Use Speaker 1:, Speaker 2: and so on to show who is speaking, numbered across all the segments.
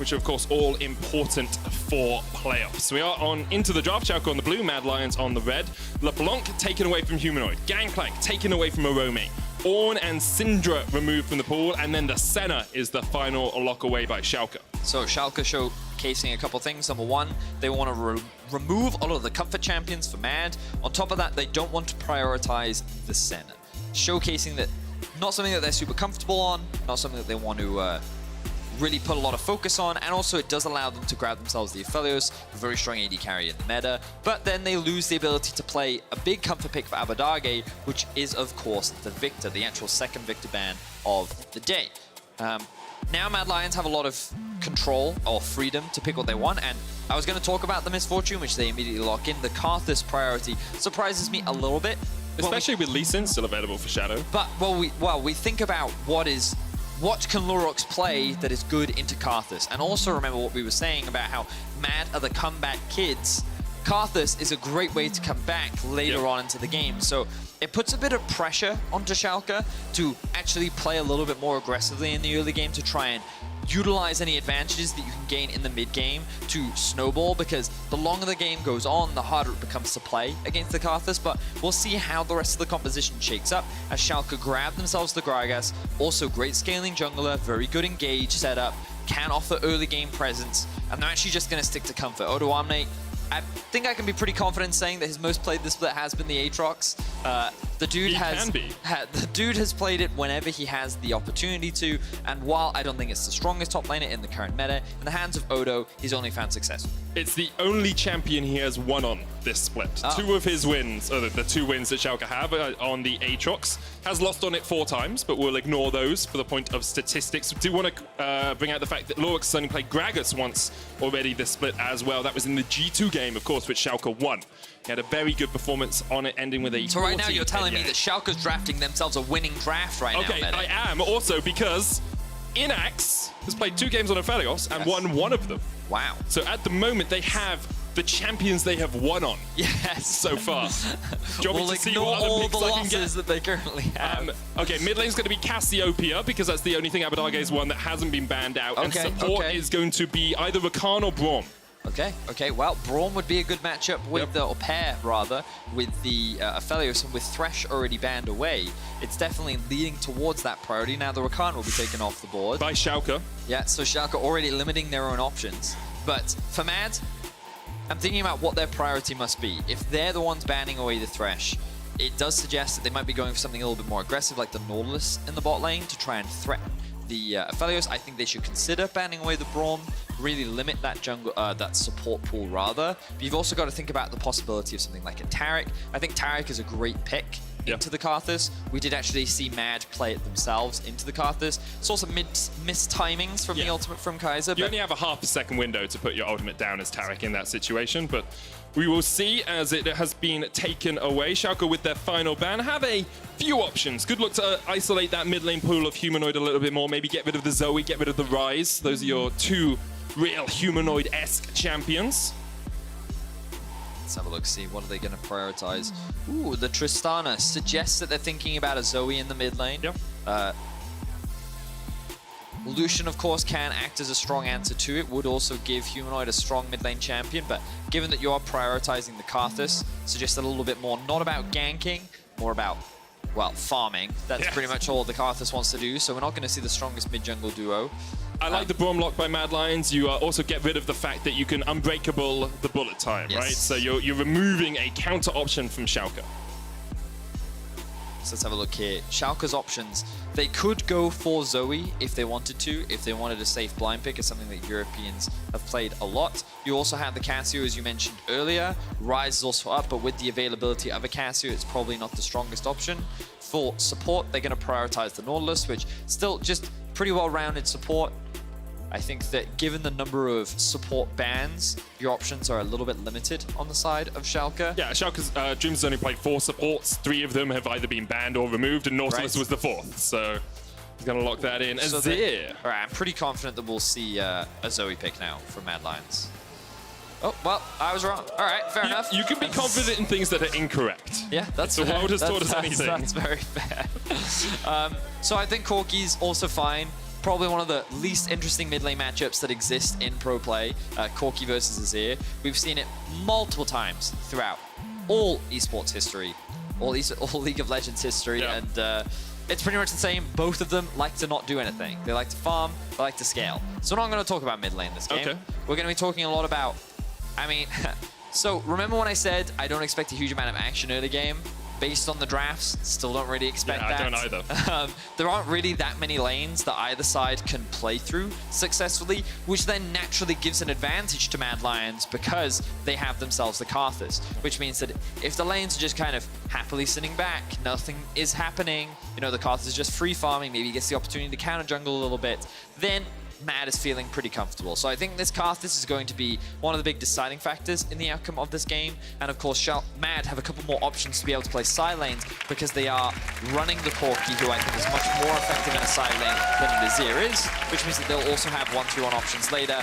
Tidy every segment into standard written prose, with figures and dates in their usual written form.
Speaker 1: which are of course all important for playoffs. We are on into the draft. Schalke on the blue, Mad Lions on the red. LeBlanc taken away from Humanoid. Gangplank taken away from Arome. Ornn and Syndra removed from the pool, and then the Senna is the final lock away by Schalke.
Speaker 2: So Schalke showcasing a couple things. Number one, they want to remove all of the comfort champions for Mad. On top of that, they don't want to prioritize the Senna. Showcasing that not something that they're super comfortable on, not something that they want to really put a lot of focus on, and also it does allow them to grab themselves the Aphelios, a very strong AD carry in the meta, but then they lose the ability to play a big comfort pick for Abadage, which is of course the Victor, the actual second Victor ban of the day. Now Mad Lions have a lot of control or freedom to pick what they want, and I was going to talk about the Misfortune, which they immediately lock in. The Karthus priority surprises me a little bit.
Speaker 1: Especially with Lee Sin still available for Shadow.
Speaker 2: But, we think about what can Lurox play that is good into Karthus? And also remember what we were saying about how Mad are the comeback kids. Karthus is a great way to come back later on into the game. So it puts a bit of pressure onto Schalke to actually play a little bit more aggressively in the early game to try and utilize any advantages that you can gain in the mid game to snowball, because the longer the game goes on, the harder it becomes to play against the Karthus. But we'll see how the rest of the composition shakes up as Schalke grab themselves the Gragas. Also great scaling jungler, very good engage setup, can offer early game presence, and they're actually just going to stick to comfort. Odoamne, I think I can be pretty confident saying that his most played this split has been the Aatrox. The dude has played it whenever he has the opportunity to, and while I don't think it's the strongest top laner in the current meta, in the hands of Odo, he's only found success.
Speaker 1: It's the only champion he has won on this split. Two of his wins, the two wins that Schalke have on the Aatrox, has lost on it 4 times, but we'll ignore those for the point of statistics. We do want to bring out the fact that Lurox has only played Gragas once already this split as well. That was in the G2 game, of course, which Schalke won. He had a very good performance on it, ending with a
Speaker 2: So right now you're telling me that Schalke's drafting themselves a winning draft right now,
Speaker 1: Okay, I am also because Inax has played 2 games on Aphelios and won 1 of them.
Speaker 2: Wow.
Speaker 1: So at the moment, they have the champions they have won on.
Speaker 2: Yes.
Speaker 1: So far. Do you want me to see what
Speaker 2: all
Speaker 1: other
Speaker 2: the
Speaker 1: picks I can
Speaker 2: losses
Speaker 1: get?
Speaker 2: that they currently have.
Speaker 1: Okay, mid lane's going to be Cassiopeia, because that's the only thing Abadarge's won that hasn't been banned out. And support is going to be either Rakan or Braum.
Speaker 2: Okay, well, Braum would be a good matchup with or pair rather, with the Aphelios, and with Thresh already banned away, it's definitely leading towards that priority. Now the Rakan will be taken off the board.
Speaker 1: By Schalke.
Speaker 2: Yeah, so Schalke already limiting their own options. But for Mad, I'm thinking about what their priority must be. If they're the ones banning away the Thresh, it does suggest that they might be going for something a little bit more aggressive, like the Nautilus in the bot lane, to try and threaten the Aphelios. I think they should consider banning away the Braum, really limit that jungle, that support pool rather. But you've also got to think about the possibility of something like a Taric. I think Taric is a great pick into the Karthus. We did actually see Mad play it themselves into the Karthus. Saw some missed timings from the ultimate from Kaiser.
Speaker 1: You only have a half a second window to put your ultimate down as Taric in that situation, but we will see as it has been taken away. Schalke with their final ban have a few options. Good luck to isolate that mid lane pool of Humanoid a little bit more. Maybe get rid of the Zoe, get rid of the Ryze. Those are your 2 real Humanoid-esque champions.
Speaker 2: Let's have a look, see what are they going to prioritize. Ooh, the Tristana suggests that they're thinking about a Zoe in the mid lane. Lucian, of course, can act as a strong answer to it, would also give Humanoid a strong mid lane champion, but given that you are prioritizing the Karthus, suggests a little bit more, not about ganking, more about, well, farming. That's pretty much all the Karthus wants to do, so we're not going to see the strongest mid-jungle duo.
Speaker 1: I like the Braum lock by Mad Lions. You also get rid of the fact that you can unbreakable the bullet time, right? So you're removing a counter option from Schalke.
Speaker 2: So let's have a look here. Schalke's options. They could go for Zoe if they wanted to, if they wanted a safe blind pick. It's something that Europeans have played a lot. You also have the Cassio, as you mentioned earlier. Ryze is also up, but with the availability of a Cassio, it's probably not the strongest option. For support, they're going to prioritize the Nautilus, which still just pretty well-rounded support. I think that given the number of support bans, your options are a little bit limited on the side of Schalke.
Speaker 1: Yeah, Schalke's Dreams only played 4 supports. 3 of them have either been banned or removed, and Nautilus was the 4th. So he's going to lock that in.
Speaker 2: So Azir. All right, I'm pretty confident that we'll see a Zoe pick now from Mad Lions. Oh, well, I was wrong. All right, fair enough.
Speaker 1: You can be confident in things that are incorrect.
Speaker 2: Yeah, that's
Speaker 1: the world has taught us anything.
Speaker 2: That's very fair. So I think Corki's also fine. probably one of the least interesting mid lane matchups that exist in pro play, Corki versus Azir. We've seen it multiple times throughout all esports history, all League of Legends history, and it's pretty much the same. Both of them like to not do anything. They like to farm, they like to scale. So we're not going to talk about mid lane this game. We're going to be talking a lot about, I mean, so remember when I said I don't expect a huge amount of action early game? Based on the drafts, still don't really expect that.
Speaker 1: I don't either.
Speaker 2: There aren't really that many lanes that either side can play through successfully, which then naturally gives an advantage to Mad Lions because they have themselves the Karthus, which means that if the lanes are just kind of happily sitting back, nothing is happening, you know, the Karthus is just free farming, maybe he gets the opportunity to counter jungle a little bit, then Mad is feeling pretty comfortable. So I think this Karthus is going to be one of the big deciding factors in the outcome of this game. And of course, Mad have a couple more options to be able to play side lanes because they are running the Corki, who I think is much more effective in a side lane than an Azir is, which means that they'll also have 1-3-1 options later.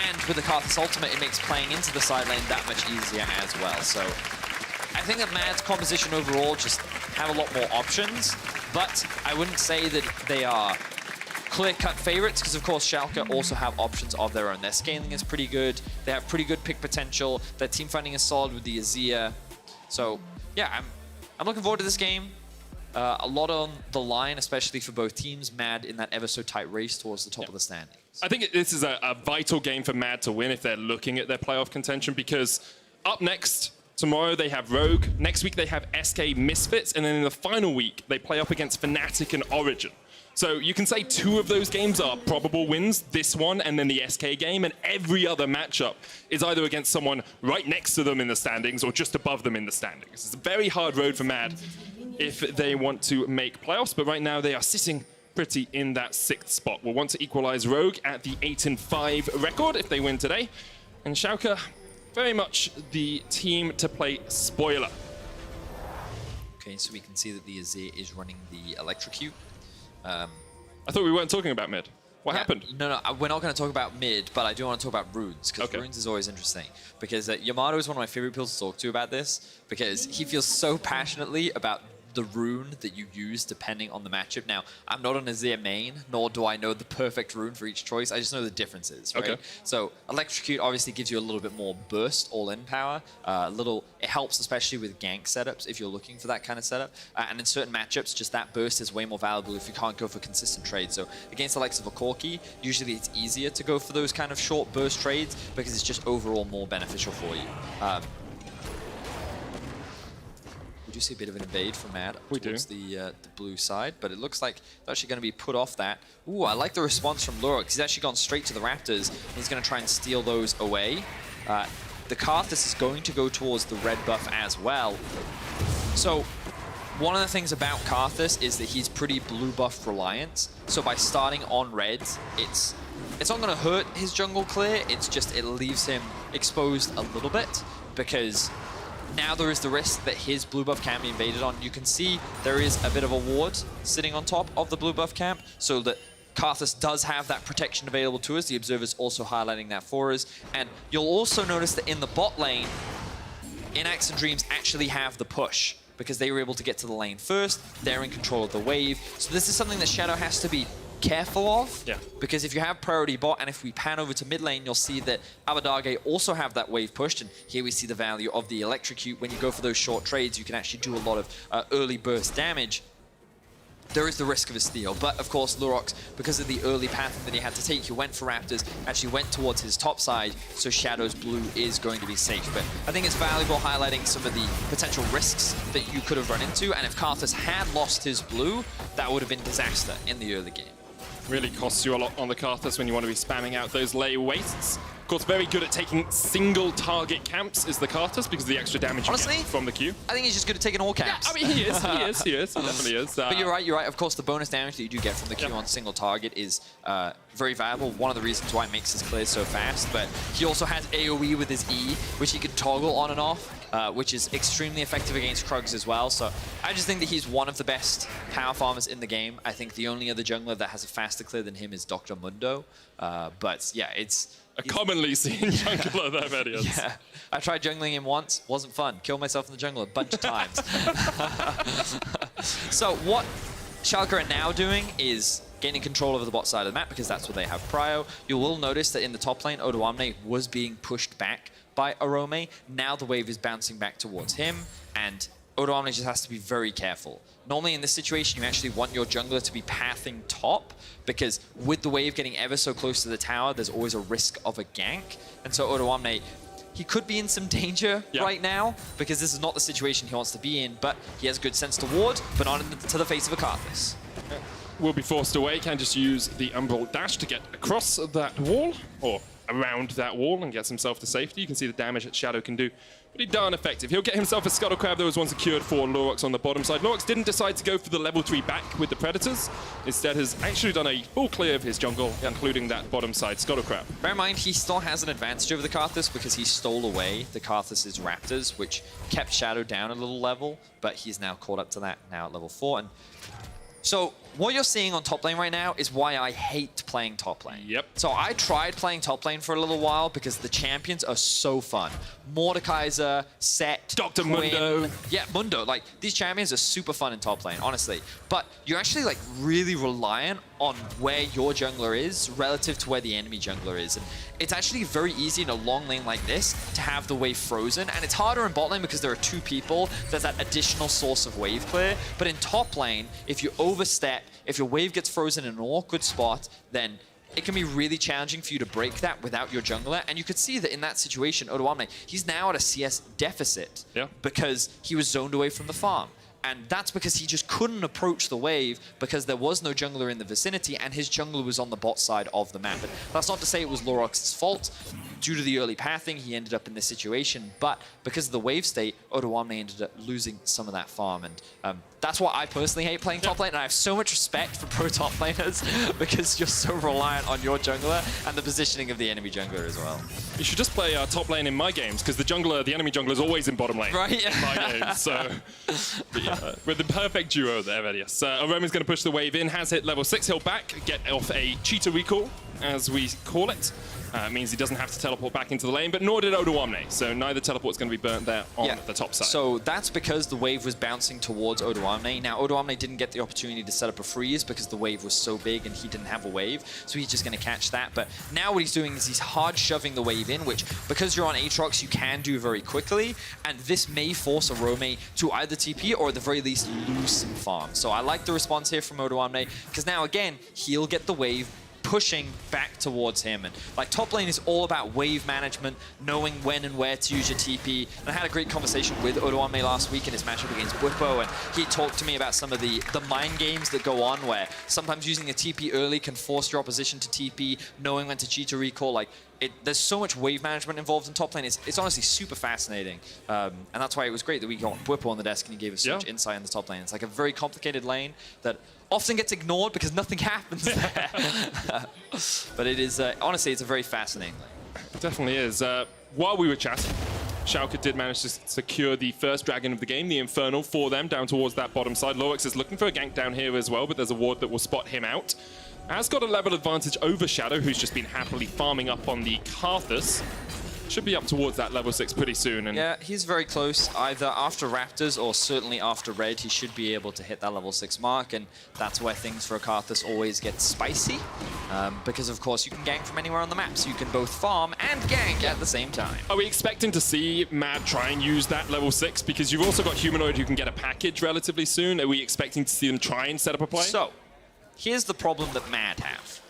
Speaker 2: And with the Karthus ultimate, it makes playing into the side lane that much easier as well. So I think that Mad's composition overall just have a lot more options, but I wouldn't say that they are clear-cut favorites, because of course Schalke also have options of their own. Their scaling is pretty good, they have pretty good pick potential, their team fighting is solid with the Azir. So yeah, I'm looking forward to this game. A lot on the line, especially for both teams. Mad in that ever so tight race towards the top of the standings.
Speaker 1: I think this is a vital game for Mad to win if they're looking at their playoff contention, because up next, tomorrow they have Rogue, next week they have SK Misfits, and then in the final week they play up against Fnatic and Origin. So you can say 2 of those games are probable wins, this one and then the SK game, and every other matchup is either against someone right next to them in the standings or just above them in the standings. It's a very hard road for Mad if they want to make playoffs, but right now they are sitting pretty in that 6th spot. We'll want to equalize Rogue at the 8-5 record if they win today, and Schalke very much the team to play spoiler.
Speaker 2: Okay, so we can see that the Azir is running the Electrocute.
Speaker 1: I thought we weren't talking about mid. What happened?
Speaker 2: No, we're not going to talk about mid, but I do want to talk about runes, because runes is always interesting. Because Yamato is one of my favorite people to talk to about this, because he feels so passionately about the rune that you use depending on the matchup. Now, I'm not an Azir main, nor do I know the perfect rune for each choice. I just know the differences, right? Okay. So Electrocute obviously gives you a little bit more burst, all-in power. It helps especially with gank setups if you're looking for that kind of setup. And in certain matchups, just that burst is way more valuable if you can't go for consistent trades. So against the likes of a Corki, usually it's easier to go for those kind of short burst trades because it's just overall more beneficial for you. We do see a bit of an invade from Mad towards the blue side, but it looks like they're actually going to be put off that. Ooh, I like the response from Lurox. He's actually gone straight to the Raptors. He's going to try and steal those away. The Karthus is going to go towards the red buff as well. So one of the things about Karthus is that he's pretty blue buff reliant. So by starting on reds, it's not going to hurt his jungle clear. It's just it leaves him exposed a little bit, because now there is the risk that his blue buff can be invaded on. You can see there is a bit of a ward sitting on top of the blue buff camp, so that Karthus does have that protection available to us. The Observer's also highlighting that for us. And you'll also notice that in the bot lane, Inax and Dreams actually have the push, because they were able to get to the lane first. They're in control of the wave. So this is something that Shadow has to be careful of, because if you have priority bot, and if we pan over to mid lane, you'll see that Abadage also have that wave pushed, and here we see the value of the Electrocute. When you go for those short trades, you can actually do a lot of early burst damage. There is the risk of a steal, but of course Lurox, because of the early path that he had to take, he went for Raptors, actually went towards his top side, so Shadow's blue is going to be safe. But I think it's valuable highlighting some of the potential risks that you could have run into, and if Karthus had lost his blue, that would have been disaster in the early game.
Speaker 1: Really costs you a lot on the Karthus when you want to be spamming out those layer wastes. Of course, very good at taking single target camps is the Karthus, because of the extra damage you get from the Q.
Speaker 2: I think he's just good at taking all camps.
Speaker 1: Yeah, I mean, he definitely is.
Speaker 2: But you're right. Of course, the bonus damage that you do get from the Q on single target is very valuable. One of the reasons why it makes his clears so fast, but he also has AoE with his E, which he can toggle on and off. Which is extremely effective against Krugs as well. So I just think that he's one of the best power farmers in the game. I think the only other jungler that has a faster clear than him is Dr. Mundo. But yeah, it's
Speaker 1: a commonly seen jungler there, Medians.
Speaker 2: Yeah, I tried jungling him once, wasn't fun. Killed myself in the jungle a bunch of times. So what Schalke are now doing is gaining control over the bot side of the map because that's where they have prio. You will notice that in the top lane, Odoamne was being pushed back by Arome. Now the wave is bouncing back towards him, and Odoamne just has to be very careful. Normally in this situation, you actually want your jungler to be pathing top, because with the wave getting ever so close to the tower, there's always a risk of a gank. And so Odoamne, he could be in some danger right now, because this is not the situation he wants to be in, but he has good sense to ward, but not to the face of a Karthus.
Speaker 1: Will be forced away, can just use the Umbral Dash to get across that wall, or around that wall, and gets himself to safety. You can see the damage that Shadow can do. Pretty darn effective. He'll get himself a Scuttle Crab that was one secured for Lurox on the bottom side. Lurox didn't decide to go for the level 3 back with the Predators. Instead has actually done a full clear of his jungle, including that bottom side Scuttle Crab.
Speaker 2: Bear in mind, he still has an advantage over the Karthus because he stole away the Karthus' Raptors, which kept Shadow down a little level, but he's now caught up to that now at level 4. And so what you're seeing on top lane right now is why I hate playing top lane.
Speaker 1: Yep.
Speaker 2: So I tried playing top lane for a little while because the champions are so fun. Mordekaiser, Set,
Speaker 1: Dr.
Speaker 2: Quinn.
Speaker 1: Mundo.
Speaker 2: Yeah, Mundo. Like, these champions are super fun in top lane, honestly. But you're actually, like, really reliant on where your jungler is relative to where the enemy jungler is. And it's actually very easy in a long lane like this to have the wave frozen. And it's harder in bot lane because there are 2 people. There's that additional source of wave clear. But in top lane, if you overstep, if your wave gets frozen in an awkward spot, then it can be really challenging for you to break that without your jungler. And you could see that in that situation, Odoamne, he's now at a CS deficit because he was zoned away from the farm. And that's because he just couldn't approach the wave because there was no jungler in the vicinity and his jungler was on the bot side of the map. And that's not to say it was Lurox's fault. Due to the early pathing, he ended up in this situation. But because of the wave state, Odoamne ended up losing some of that farm. And that's why I personally hate playing top lane. And I have so much respect for pro top laners because you're so reliant on your jungler and the positioning of the enemy jungler as well.
Speaker 1: You should just play top lane in my games because the enemy jungler is always in bottom lane.
Speaker 2: Right.
Speaker 1: In my games. So, with the perfect duo there, yes. Aroma's going to push the wave in, has hit level 6. He'll back, get off a cheetah recall, as we call it. Means he doesn't have to teleport back into the lane, but nor did Odoamne. So neither teleport's going to be burnt there on the top side.
Speaker 2: So that's because the wave was bouncing towards Odoamne. Now, Odoamne didn't get the opportunity to set up a freeze because the wave was so big and he didn't have a wave. So he's just going to catch that. But now what he's doing is he's hard shoving the wave in, which because you're on Aatrox, you can do very quickly. And this may force Arome to either TP or at the very least lose some farm. So I like the response here from Odoamne because now, again, he'll get the wave pushing back towards him. And like top lane is all about wave management, knowing when and where to use your TP. And I had a great conversation with Odoamne last week in his matchup against Bwipo, and he talked to me about some of the mind games that go on where sometimes using a TP early can force your opposition to TP, knowing when to cheetah recall. Like, there's so much wave management involved in top lane. It's honestly super fascinating. And that's why it was great that we got Bwipo on the desk and he gave us so much insight on the top lane. It's like a very complicated lane that often gets ignored because nothing happens there. But it is, honestly, it's a very fascinating lane.
Speaker 1: It definitely is. While we were chatting, Schalke did manage to secure the first dragon of the game, the Infernal, for them down towards that bottom side. Lurox is looking for a gank down here as well, but there's a ward that will spot him out. Has got a level advantage over Shadow, who's just been happily farming up on the Karthus. Should be up towards that level 6 pretty soon. And
Speaker 2: yeah, he's very close. Either after Raptors or certainly after Red, he should be able to hit that level 6 mark. And that's where things for a Karthus always get spicy. Because, of course, you can gank from anywhere on the map. So you can both farm and gank at the same time.
Speaker 1: Are we expecting to see Mad try and use that level 6? Because you've also got Humanoid who can get a package relatively soon. Are we expecting to see them try and set up a play?
Speaker 2: So, here's the problem that Mad have.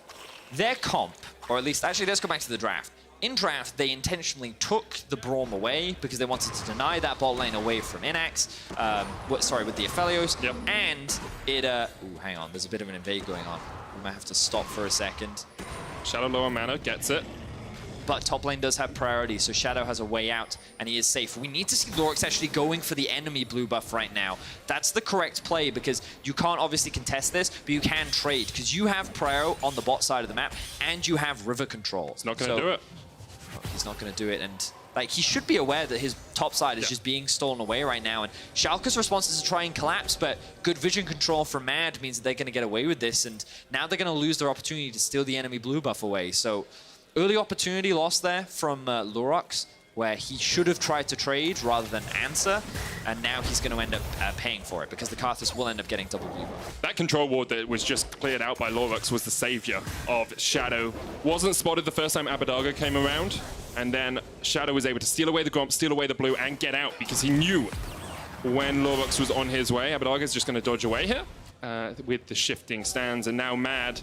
Speaker 2: Their comp, or at least, actually, let's go back to the draft. In draft, they intentionally took the Braum away because they wanted to deny that bot lane away from Inax, with the Aphelios.
Speaker 1: Yep.
Speaker 2: And it, ooh, hang on, there's a bit of an invade going on. We might have to stop for a second.
Speaker 1: Shadow low on mana, gets it.
Speaker 2: But top lane does have priority, so Shadow has a way out, and he is safe. We need to see Lurox actually going for the enemy blue buff right now. That's the correct play, because you can't obviously contest this, but you can trade, because you have prio on the bot side of the map, and you have river control.
Speaker 1: It's not going to do it.
Speaker 2: He's not going to do it, and like he should be aware that his top side is just being stolen away right now. And Schalke's response is to try and collapse, but good vision control from Mad means that they're going to get away with this, and now they're going to lose their opportunity to steal the enemy blue buff away. So early opportunity lost there from Lurox, where he should have tried to trade rather than answer, and now he's going to end up paying for it because the Karthus will end up getting double blue.
Speaker 1: That control ward that was just cleared out by Lorux was the savior of Shadow. Wasn't spotted the first time Abbedagge came around, and then Shadow was able to steal away the Gromp, steal away the blue, and get out because he knew when Lorux was on his way. Abbedagge is just going to dodge away here with the shifting stands, and now Mad,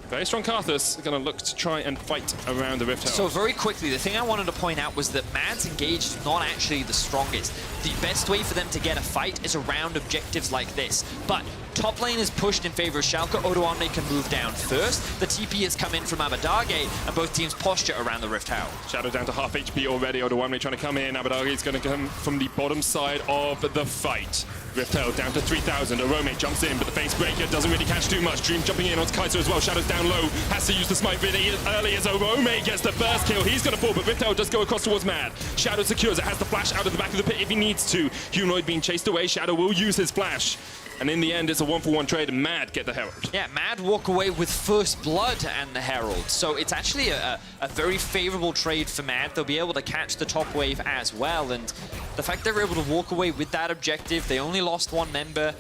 Speaker 1: very strong Karthus, are going to look to try and fight around the Rift Herald.
Speaker 2: So very quickly, the thing I wanted to point out was that Mad's engaged is not actually the strongest. The best way for them to get a fight is around objectives like this. But top lane is pushed in favor of Schalke. Odoamne can move down first. The TP has come in from Abbedagge, and both teams posture around the Rift Herald.
Speaker 1: Shadow down to half HP already. Odoamne trying to come in. Abbedagge is going to come from the bottom side of the fight. Rift Herald down to 3,000. Arome jumps in, but the face breaker doesn't really catch too much. Dream jumping in onto Kaiser as well. Shadow's down low. Has to use the smite really early as Arome gets the first kill. He's going to fall, but Rift Herald does go across towards Mad. Shadow secures it. Has the flash out of the back of the pit if he needs to. Humanoid being chased away. Shadow will use his flash. And in the end, it's a 1-for-1 trade, and Mad get the Herald. Yeah,
Speaker 2: Mad walk away with first blood and the Herald. So it's actually a very favorable trade for Mad. They'll be able to catch the top wave as well. And the fact they were able to walk away with that objective, they only lost one member.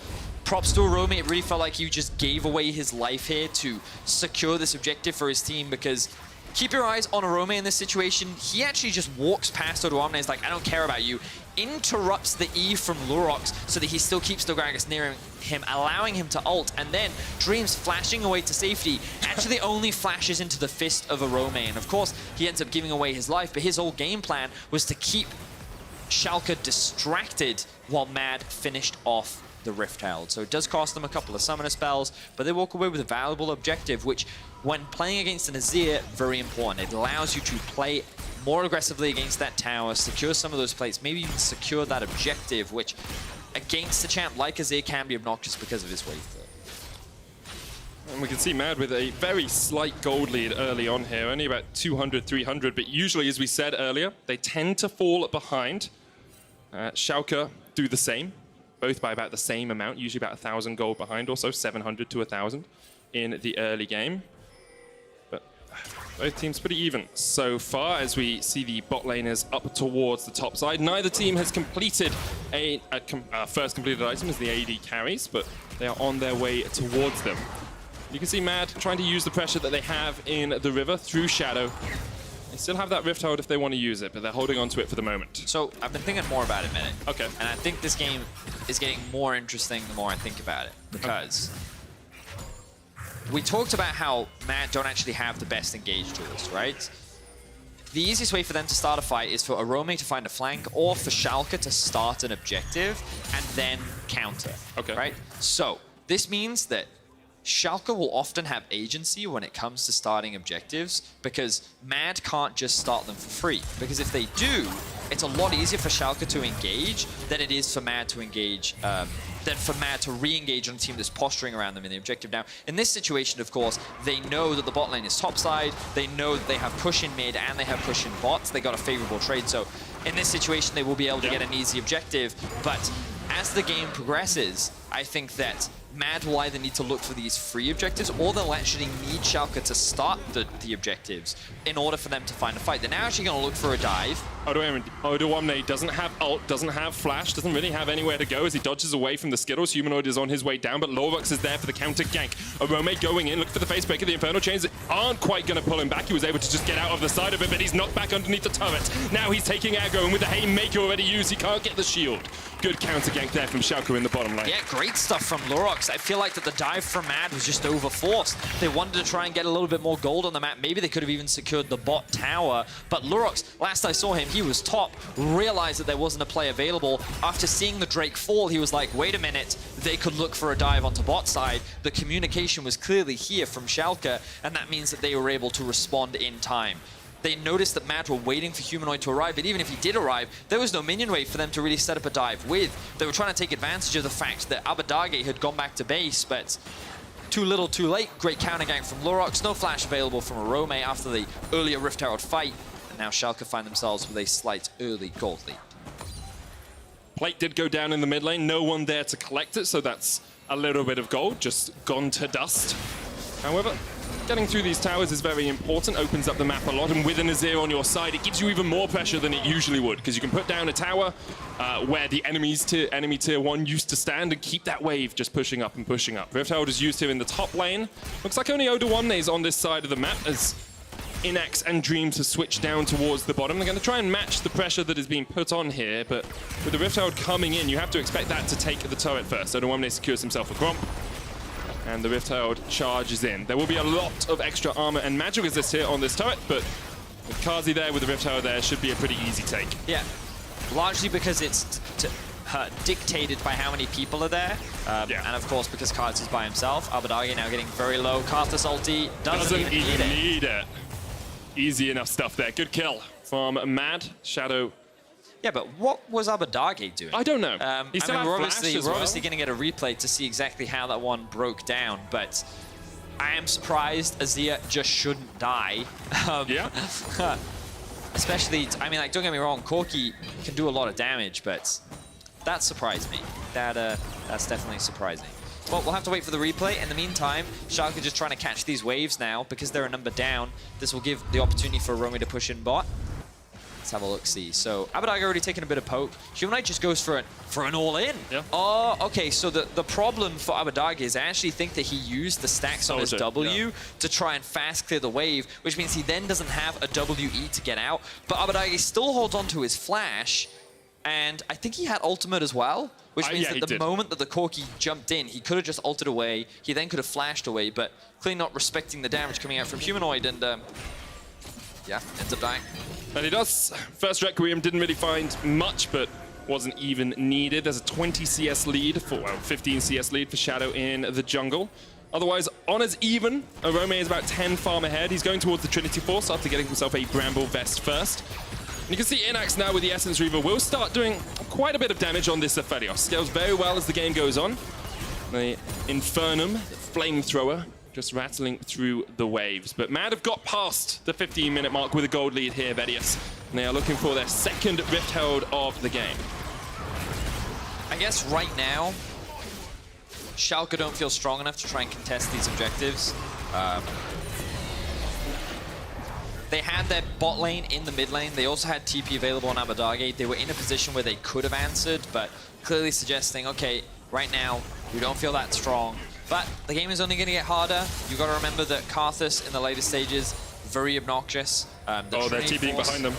Speaker 2: Props to Arome. It really felt like he just gave away his life here to secure this objective for his team, because keep your eyes on Arome in this situation. He actually just walks past Odoamne. He's like, I don't care about you. Interrupts the E from Lorux so that he still keeps the Gragas near him, allowing him to ult, and then Dreams flashing away to safety actually only flashes into the fist of Arome, and of course he ends up giving away his life, but his whole game plan was to keep Schalke distracted while Mad finished off the Rift Herald. So it does cost them a couple of summoner spells, but they walk away with a valuable objective, which when playing against an Azir, very important. It allows you to play more aggressively against that tower, secure some of those plates, maybe even secure that objective, which against a champ like Azir can be obnoxious because of his wave throw.
Speaker 1: And we can see Mad with a very slight gold lead early on here, only about 200, 300, but usually, as we said earlier, they tend to fall behind. Schalke do the same, both by about the same amount, usually about 1,000 gold behind, also 700 to 1,000 in the early game. Both teams pretty even so far as we see the bot laners up towards the top side. Neither team has completed a first completed item as the AD carries, but they are on their way towards them. You can see Mad trying to use the pressure that they have in the river through Shadow. They still have that Rift Herald if they want to use it, but they're holding on to it for the moment.
Speaker 2: So I've been thinking more about it, Minute.
Speaker 1: Okay.
Speaker 2: And I think this game is getting more interesting the more I think about it, because we talked about how Mad don't actually have the best engage tools, right? The easiest way for them to start a fight is for Arome to find a flank, or for Schalke to start an objective and then counter.
Speaker 1: Okay.
Speaker 2: Right? So this means that Schalke will often have agency when it comes to starting objectives, because Mad can't just start them for free. Because if they do, it's a lot easier for Schalke to engage than it is for Mad to engage, than for Mad to re-engage on a team that's posturing around them in the objective. Now, in this situation, of course, they know that the bot lane is topside, they know that they have push in mid and they have push in bots, they got a favorable trade, so in this situation they will be able to get an easy objective, but as the game progresses, I think that Mad will either need to look for these free objectives, or they'll actually need Schalke to start the objectives in order for them to find a fight. They're now actually going to look for a dive.
Speaker 1: Odoamne doesn't have ult, doesn't have flash, doesn't really have anywhere to go as he dodges away from the Skittles. Humanoid is on his way down, but Lorux is there for the counter gank. Arome going in, look for the face breaker. The Infernal Chains aren't quite going to pull him back. He was able to just get out of the side of it, but he's knocked back underneath the turret. Now he's taking aggro, and with the Haymaker already used, he can't get the shield. Good counter gank there from Schalke in the bottom lane.
Speaker 2: Yeah, great stuff from Lorux. I feel like that the dive from Mad was just overforced. They wanted to try and get a little bit more gold on the map. Maybe they could have even secured the bot tower, but Lorux, last I saw him, he was top, realized that there wasn't a play available. After seeing the Drake fall, he was like, wait a minute, they could look for a dive onto bot side. The communication was clearly here from Schalke, and that means that they were able to respond in time. They noticed that Mad were waiting for Humanoid to arrive, but even if he did arrive, there was no minion wave for them to really set up a dive with. They were trying to take advantage of the fact that Abbedagge had gone back to base, but too little, too late. Great counter gank from Lorux, no flash available from Arome after the earlier Rift Herald fight, and now Schalke find themselves with a slight early gold lead.
Speaker 1: Plate did go down in the mid lane, no one there to collect it, so that's a little bit of gold, just gone to dust. However, Getting through these towers is very important, opens up the map a lot, and with an Azir on your side, it gives you even more pressure than it usually would, because you can put down a tower where the enemy tier 1 used to stand and keep that wave just pushing up and pushing up. Rift Herald is used here in the top lane. Looks like only Odoamne is on this side of the map, as Inax and Dreams have switched down towards the bottom. They're going to try and match the pressure that is being put on here, but with the Rift Herald coming in, you have to expect that to take the turret first. Odoamne secures himself a Gromp, and the Rift Herald charges in. There will be a lot of extra armor and magic resist here on this turret, but with Kazi there, with the Rift Herald there, should be a pretty easy take.
Speaker 2: Yeah, largely because it's dictated by how many people are there, and of course because Kazi's by himself. Abadagi now getting very low. Karthus ulti doesn't even need it.
Speaker 1: Easy enough stuff there. Good kill from Mad. Shadow.
Speaker 2: Yeah, but what was Abadagi doing?
Speaker 1: I don't know.
Speaker 2: We're obviously going to get a replay to see exactly how that one broke down, but I am surprised Azir just shouldn't die.
Speaker 1: Yeah.
Speaker 2: Especially, I mean, like, don't get me wrong, Corki can do a lot of damage, but that surprised me. That's definitely surprising. Well, we'll have to wait for the replay. In the meantime, Schalke just trying to catch these waves now because they're a number down. This will give the opportunity for Romy to push in bot. Let's have a look-see. So, Abadagi already taken a bit of poke. Humanite just goes for an all-in.
Speaker 1: Yeah.
Speaker 2: Oh, okay, so the problem for Abadagi is I actually think that he used the stacks on his W to try and fast clear the wave, which means he then doesn't have a WE to get out. But Abadagi still holds on to his flash, and I think he had ultimate as well, which means that the moment that the Corki jumped in, he could have just ulted away. He then could have flashed away, but clearly not respecting the damage coming out from Humanoid, and yeah, ends up dying.
Speaker 1: And he does. First Requiem didn't really find much, but wasn't even needed. There's a 20 CS lead, 15 CS lead for Shadow in the jungle. Otherwise, on as even. Arome is about 10 farm ahead. He's going towards the Trinity Force after getting himself a Bramble Vest first. And you can see Inax now with the Essence Reaver will start doing quite a bit of damage on this Aphelios. Scales very well as the game goes on. The Infernum, the Flamethrower, just rattling through the waves. But Mad have got past the 15-minute mark with a gold lead here, Vedius. And they are looking for their second Rift Herald of the game.
Speaker 2: I guess right now, Schalke don't feel strong enough to try and contest these objectives. They had their bot lane in the mid lane. They also had TP available on Abadagi. They were in a position where they could have answered, but clearly suggesting, okay, right now, we don't feel that strong. But the game is only going to get harder. You've got to remember that Karthus in the later stages, very obnoxious.
Speaker 1: They're TPing behind them.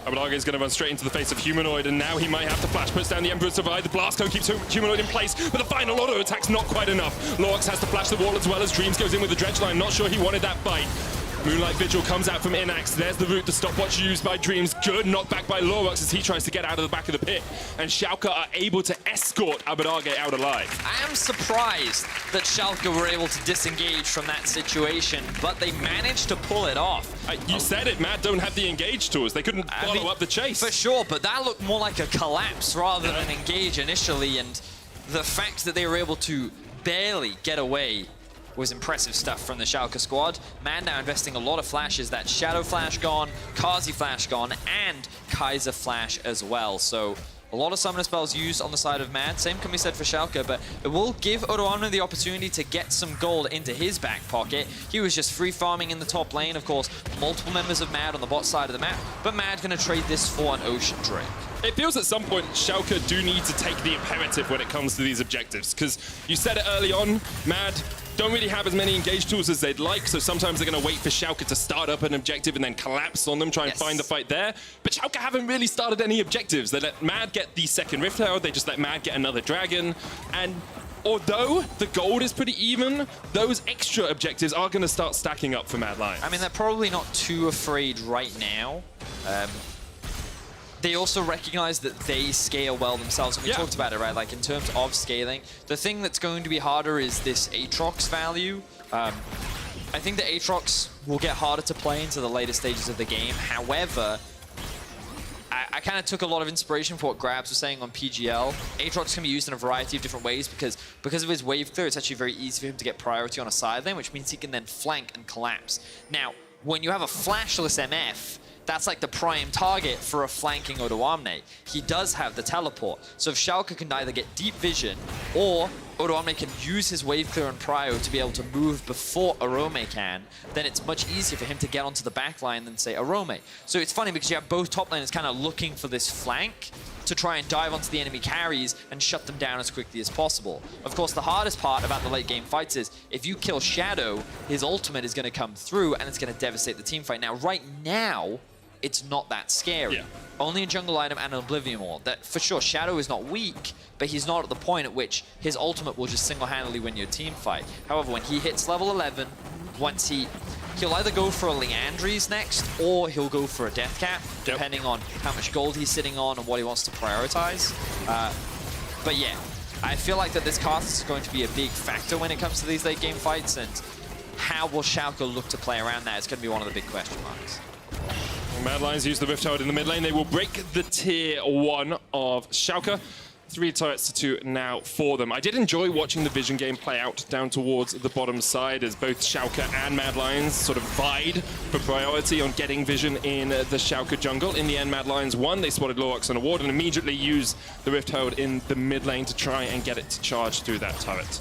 Speaker 1: Abadagi is going to run straight into the face of Humanoid, and now he might have to flash. Puts down the Emperor to survive. The Blast Cone keeps Humanoid in place, but the final auto attack's not quite enough. Lorax has to flash the wall as well as Dreams goes in with the Dredge Line. Not sure he wanted that bite. Moonlight Vigil comes out from Inax. There's the route, the stopwatch used by Dreams. Good knockback by Lorax as he tries to get out of the back of the pit. And Schalke are able to escort Abadagi out alive.
Speaker 2: I am surprised that Schalke were able to disengage from that situation, but they managed to pull it off.
Speaker 1: You said it, Matt, don't have the engage tools. They couldn't follow up the chase.
Speaker 2: For sure, but that looked more like a collapse rather than engage initially, and the fact that they were able to barely get away was impressive stuff from the Schalke squad. Mad now investing a lot of flashes. That Shadow Flash gone, Kazi Flash gone, and Kaiser Flash as well. So a lot of summoner spells used on the side of Mad. Same can be said for Schalke, but it will give Odoamne the opportunity to get some gold into his back pocket. He was just free farming in the top lane. Of course, multiple members of Mad on the bot side of the map, but Mad gonna trade this for an Ocean Drake.
Speaker 1: It feels at some point Schalke do need to take the imperative when it comes to these objectives, because you said it early on, Mad don't really have as many engage tools as they'd like, so sometimes they're going to wait for Schalke to start up an objective and then collapse on them, try and find the fight there. But Schalke haven't really started any objectives. They let Mad get the second Rift Herald, they just let Mad get another Dragon, and although the gold is pretty even, those extra objectives are going to start stacking up for Mad Lions.
Speaker 2: I mean, they're probably not too afraid right now. They also recognize that they scale well themselves, and we talked about it, right? Like, in terms of scaling, the thing that's going to be harder is this Aatrox value. I think the Aatrox will get harder to play into the later stages of the game. However, I kind of took a lot of inspiration for what Grabs was saying on PGL. Aatrox can be used in a variety of different ways because of his wave clear, it's actually very easy for him to get priority on a side lane, which means he can then flank and collapse. Now, when you have a flashless MF, that's like the prime target for a flanking Odoamne. He does have the teleport, so if Schalke can either get deep vision or Odoamne can use his wave clear on Prio to be able to move before Arome can, then it's much easier for him to get onto the back line than, say, Arome. So it's funny because you have both top laners kind of looking for this flank to try and dive onto the enemy carries and shut them down as quickly as possible. Of course, the hardest part about the late game fights is if you kill Shadow, his ultimate is going to come through and it's going to devastate the team fight. Now, right now, it's not that scary. Yeah. Only a jungle item and an Oblivion Wall. That, for sure, Shadow is not weak, but he's not at the point at which his ultimate will just single-handedly win your team fight. However, when he hits level 11, once he'll either go for a Leandries next, or he'll go for a Death Cap, depending on how much gold he's sitting on and what he wants to prioritize. But yeah, I feel like that this Karthus is going to be a big factor when it comes to these late game fights, and how will Schalke look to play around that is going to be one of the big question marks.
Speaker 1: Mad Lions use the Rift Herald in the mid lane. They will break the tier 1 of Schalke. 3 turrets to 2 now for them. I did enjoy watching the Vision game play out down towards the bottom side as both Schalke and Mad Lions sort of vied for priority on getting Vision in the Schalke jungle. In the end, Mad Lions won. They spotted Lorax on a ward and immediately used the Rift Herald in the mid lane to try and get it to charge through that turret.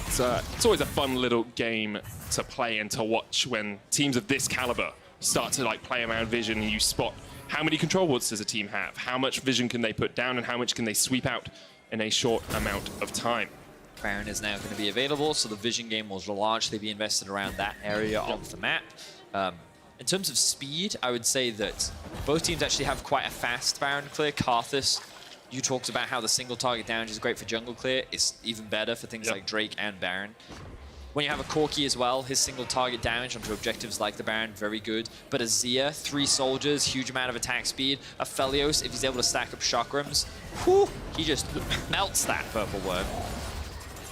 Speaker 1: It's always a fun little game to play and to watch when teams of this caliber start to like play around Vision and you spot how many control wards does a team have, how much Vision can they put down, and how much can they sweep out in a short amount of time.
Speaker 2: Baron is now going to be available, so the Vision game will largely be invested around that area of the map. In terms of speed, I would say that both teams actually have quite a fast Baron clear. Karthus, you talked about how the single target damage is great for jungle clear. It's even better for things like Drake and Baron. When you have a Corki as well, his single target damage onto objectives like the Baron, very good. But Azir, 3 soldiers, huge amount of attack speed. A Felios, if he's able to stack up chakrams, whew, he just melts that purple worm.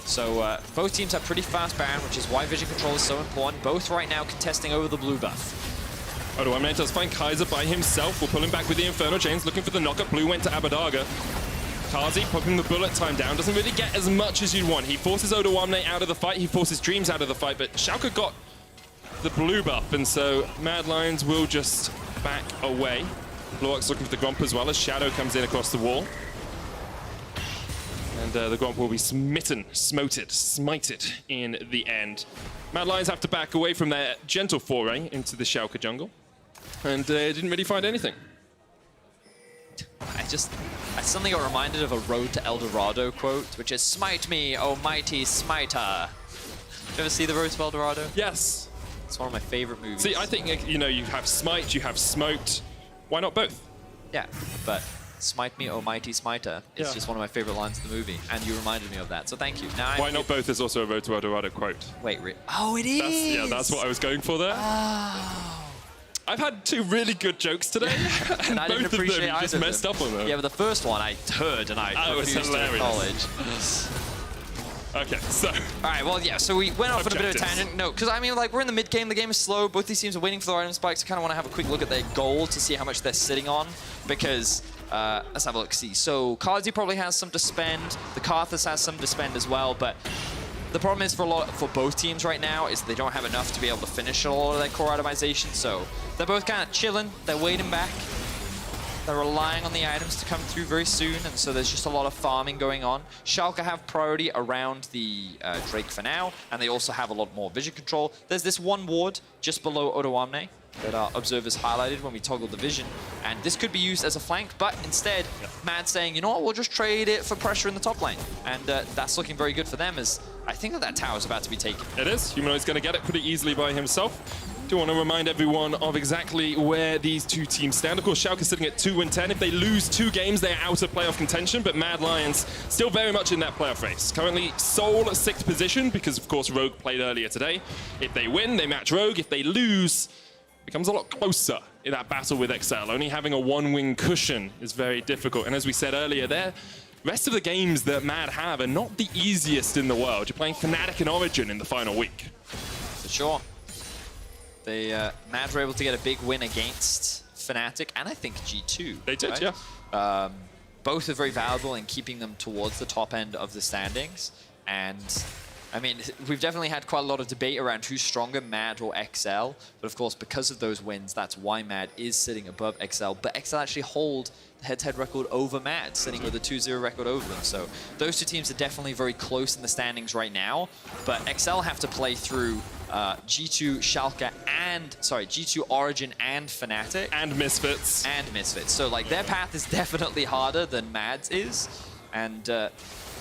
Speaker 2: So both teams have pretty fast Baron, which is why Vision control is so important. Both right now contesting over the blue buff.
Speaker 1: Odoamne does find Kaiser by himself. We'll pull him back with the Inferno Chains, looking for the knockup. Blue went to Abadaga. Kazi popping the bullet time down, doesn't really get as much as you'd want. He forces Odoamne out of the fight, he forces Dreams out of the fight, but Schalke got the blue buff, and so Mad Lions will just back away. Lorax looking for the Gromp as well as Shadow comes in across the wall. And the Gromp will be smited in the end. Mad Lions have to back away from their gentle foray into the Schalke jungle, and didn't really find anything.
Speaker 2: I suddenly got reminded of a Road to El Dorado quote, which is, "Smite me, oh mighty smiter." Did you ever see the Road to El Dorado?
Speaker 1: Yes.
Speaker 2: It's one of my favorite movies.
Speaker 1: See, I think, you know, you have smite, you have smoked. Why not both?
Speaker 2: Yeah, but "Smite me, oh mighty smiter" is just one of my favorite lines of the movie, and you reminded me of that, so thank you. Now
Speaker 1: Why not both is also a Road to El Dorado quote.
Speaker 2: Wait, oh, it is!
Speaker 1: That's what I was going for there.
Speaker 2: Oh.
Speaker 1: I've had 2 really good jokes today, and
Speaker 2: I didn't
Speaker 1: both of them
Speaker 2: appreciate
Speaker 1: you just messed up on them.
Speaker 2: Yeah, but the first one I heard and I refused to acknowledge.
Speaker 1: Okay, so...
Speaker 2: All right, well, yeah, so we went off on a bit of a tangent. No, because, I mean, like, we're in the mid-game, the game is slow, both these teams are waiting for their item spikes. I kind of want to have a quick look at their gold to see how much they're sitting on, because... let's have a look, see. So, Kazi probably has some to spend, the Karthus has some to spend as well, but... The problem is for both teams right now is they don't have enough to be able to finish a lot of their core itemization, so they're both kind of chilling, they're waiting back. They're relying on the items to come through very soon, and so there's just a lot of farming going on. Schalke have priority around the Drake for now, and they also have a lot more vision control. There's this one ward just below Odoamne that our observers highlighted when we toggled the vision, and this could be used as a flank, but instead, Mad's saying, you know what, we'll just trade it for pressure in the top lane, and that's looking very good for them, as I think that tower is about to be taken.
Speaker 1: It is. Humanoid's going to get it pretty easily by himself. Do want to remind everyone of exactly where these 2 teams stand. Of course, Schalke sitting at 2-10. If they lose 2 games, they're out of playoff contention, but Mad Lions still very much in that playoff race. Currently, sole 6th position, because of course Rogue played earlier today. If they win, they match Rogue. If they lose, it becomes a lot closer in that battle with XL. Only having a 1-win cushion is very difficult. And as we said earlier, the rest of the games that Mad have are not the easiest in the world. You're playing Fnatic and Origin in the final week.
Speaker 2: For sure. Mad were able to get a big win against Fnatic and I think G2.
Speaker 1: They did,
Speaker 2: right?
Speaker 1: Yeah.
Speaker 2: Both are very valuable in keeping them towards the top end of the standings. And I mean, we've definitely had quite a lot of debate around who's stronger, Mad or XL. But of course, because of those wins, that's why Mad is sitting above XL. But XL actually hold the head-to-head record over Mad, sitting with a 2-0 record over them. So those two teams are definitely very close in the standings right now. But XL have to play through G2, Schalke, and G2 Origin and Fnatic.
Speaker 1: And Misfits.
Speaker 2: And Misfits. So like their path is definitely harder than Mad's is. And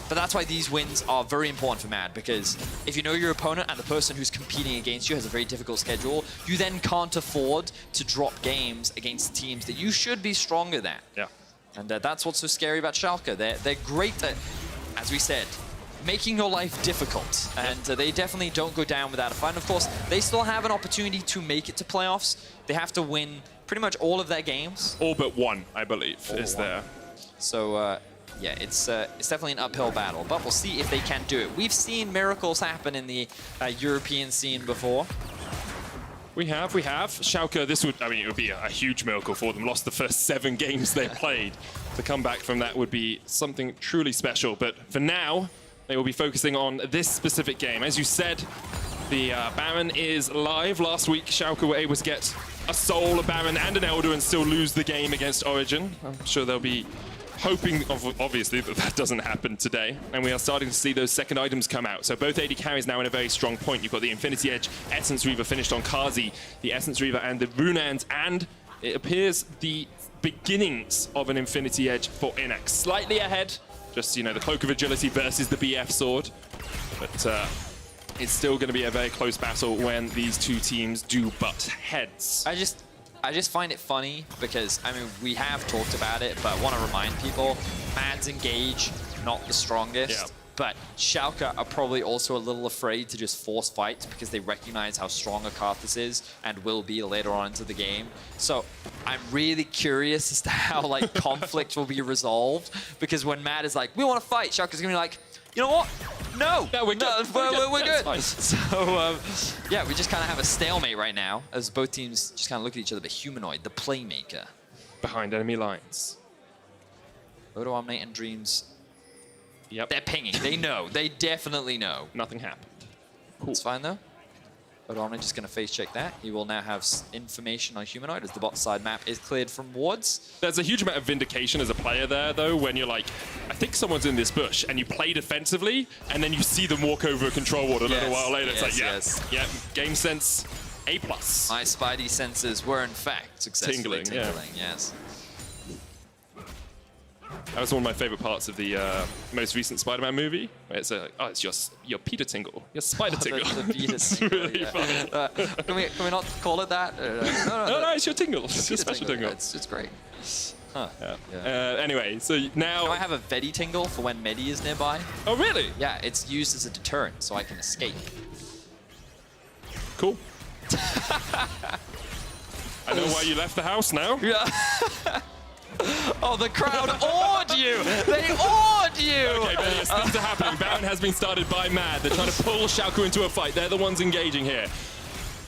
Speaker 2: but that's why these wins are very important for Mad, because if you know your opponent and the person who's competing against you has a very difficult schedule, you then can't afford to drop games against teams that you should be stronger than.
Speaker 1: Yeah.
Speaker 2: And that's what's so scary about Schalke. They're great at, as we said, making your life difficult. And they definitely don't go down without a fight. And of course, they still have an opportunity to make it to playoffs. They have to win pretty much all of their games.
Speaker 1: All but one, I believe, is there.
Speaker 2: So, yeah, it's definitely an uphill battle, but we'll see if they can do it. We've seen miracles happen in the European scene before.
Speaker 1: We have. Schalke, this would, I mean, it would be a huge miracle for them. Lost the first 7 games they played. To come back from that would be something truly special. But for now, they will be focusing on this specific game. As you said, the Baron is live. Last week, Schalke were able to get a Soul, a Baron, and an Elder and still lose the game against Origin. I'm sure they'll be hoping, obviously, that that doesn't happen today. And we are starting to see those second items come out. So both AD carries now in a very strong point. You've got the Infinity Edge, Essence Reaver finished on Kazi, the Essence Reaver and the Runaands, and it appears the beginnings of an Infinity Edge for Inax. Slightly ahead, just, you know, the Cloak of Agility versus the BF Sword. But it's still going to be a very close battle when these two teams do butt heads.
Speaker 2: I just find it funny because, I mean, we have talked about it, but I want to remind people, Mad's Engage, not the strongest,
Speaker 1: yeah.
Speaker 2: But Schalke are probably also a little afraid to just force fights because they recognize how strong a Karthus is and will be later on into the game. So I'm really curious as to how like conflict will be resolved, because when Mad is like, we want to fight, Schalke's going to be like, you know what? No,
Speaker 1: we're good.
Speaker 2: We're good. So, yeah, we just kind of have a stalemate right now as both teams just kind of look at each other. But Humanoid, the playmaker.
Speaker 1: Behind enemy lines.
Speaker 2: Odo Omni and Dreams.
Speaker 1: Yep.
Speaker 2: They're pinging. They know. They definitely know.
Speaker 1: Nothing happened. Cool.
Speaker 2: It's fine, though. Odo Omni just going to face check that. He will now have information on Humanoid as the bot side map is cleared from wards.
Speaker 1: There's a huge amount of vindication as a player there, though, when you're like, I think someone's in this bush, and you play defensively, and then you see them walk over a control ward a little while later. It's like, yeah, game sense A+.
Speaker 2: My Spidey senses were, in fact, successfully tingling. Yes.
Speaker 1: That was one of my favorite parts of the most recent Spider-Man movie. Where it's your Peter Tingle, your Spider Tingle.
Speaker 2: The Peter Tingle,
Speaker 1: really funny.
Speaker 2: Can we not call it that?
Speaker 1: No, it's your Tingle. It's your special Tingle.
Speaker 2: It's great. Huh.
Speaker 1: Yeah. Anyway, so now...
Speaker 2: I have a Vedi Tingle for when Medi is nearby.
Speaker 1: Oh, really?
Speaker 2: Yeah, it's used as a deterrent, so I can escape.
Speaker 1: Cool. I know why you left the house now.
Speaker 2: Yeah. Oh, the crowd awed you! They awed you!
Speaker 1: Okay, but yes, things are happening. Baron has been started by Mad. They're trying to pull Schalke into a fight. They're the ones engaging here.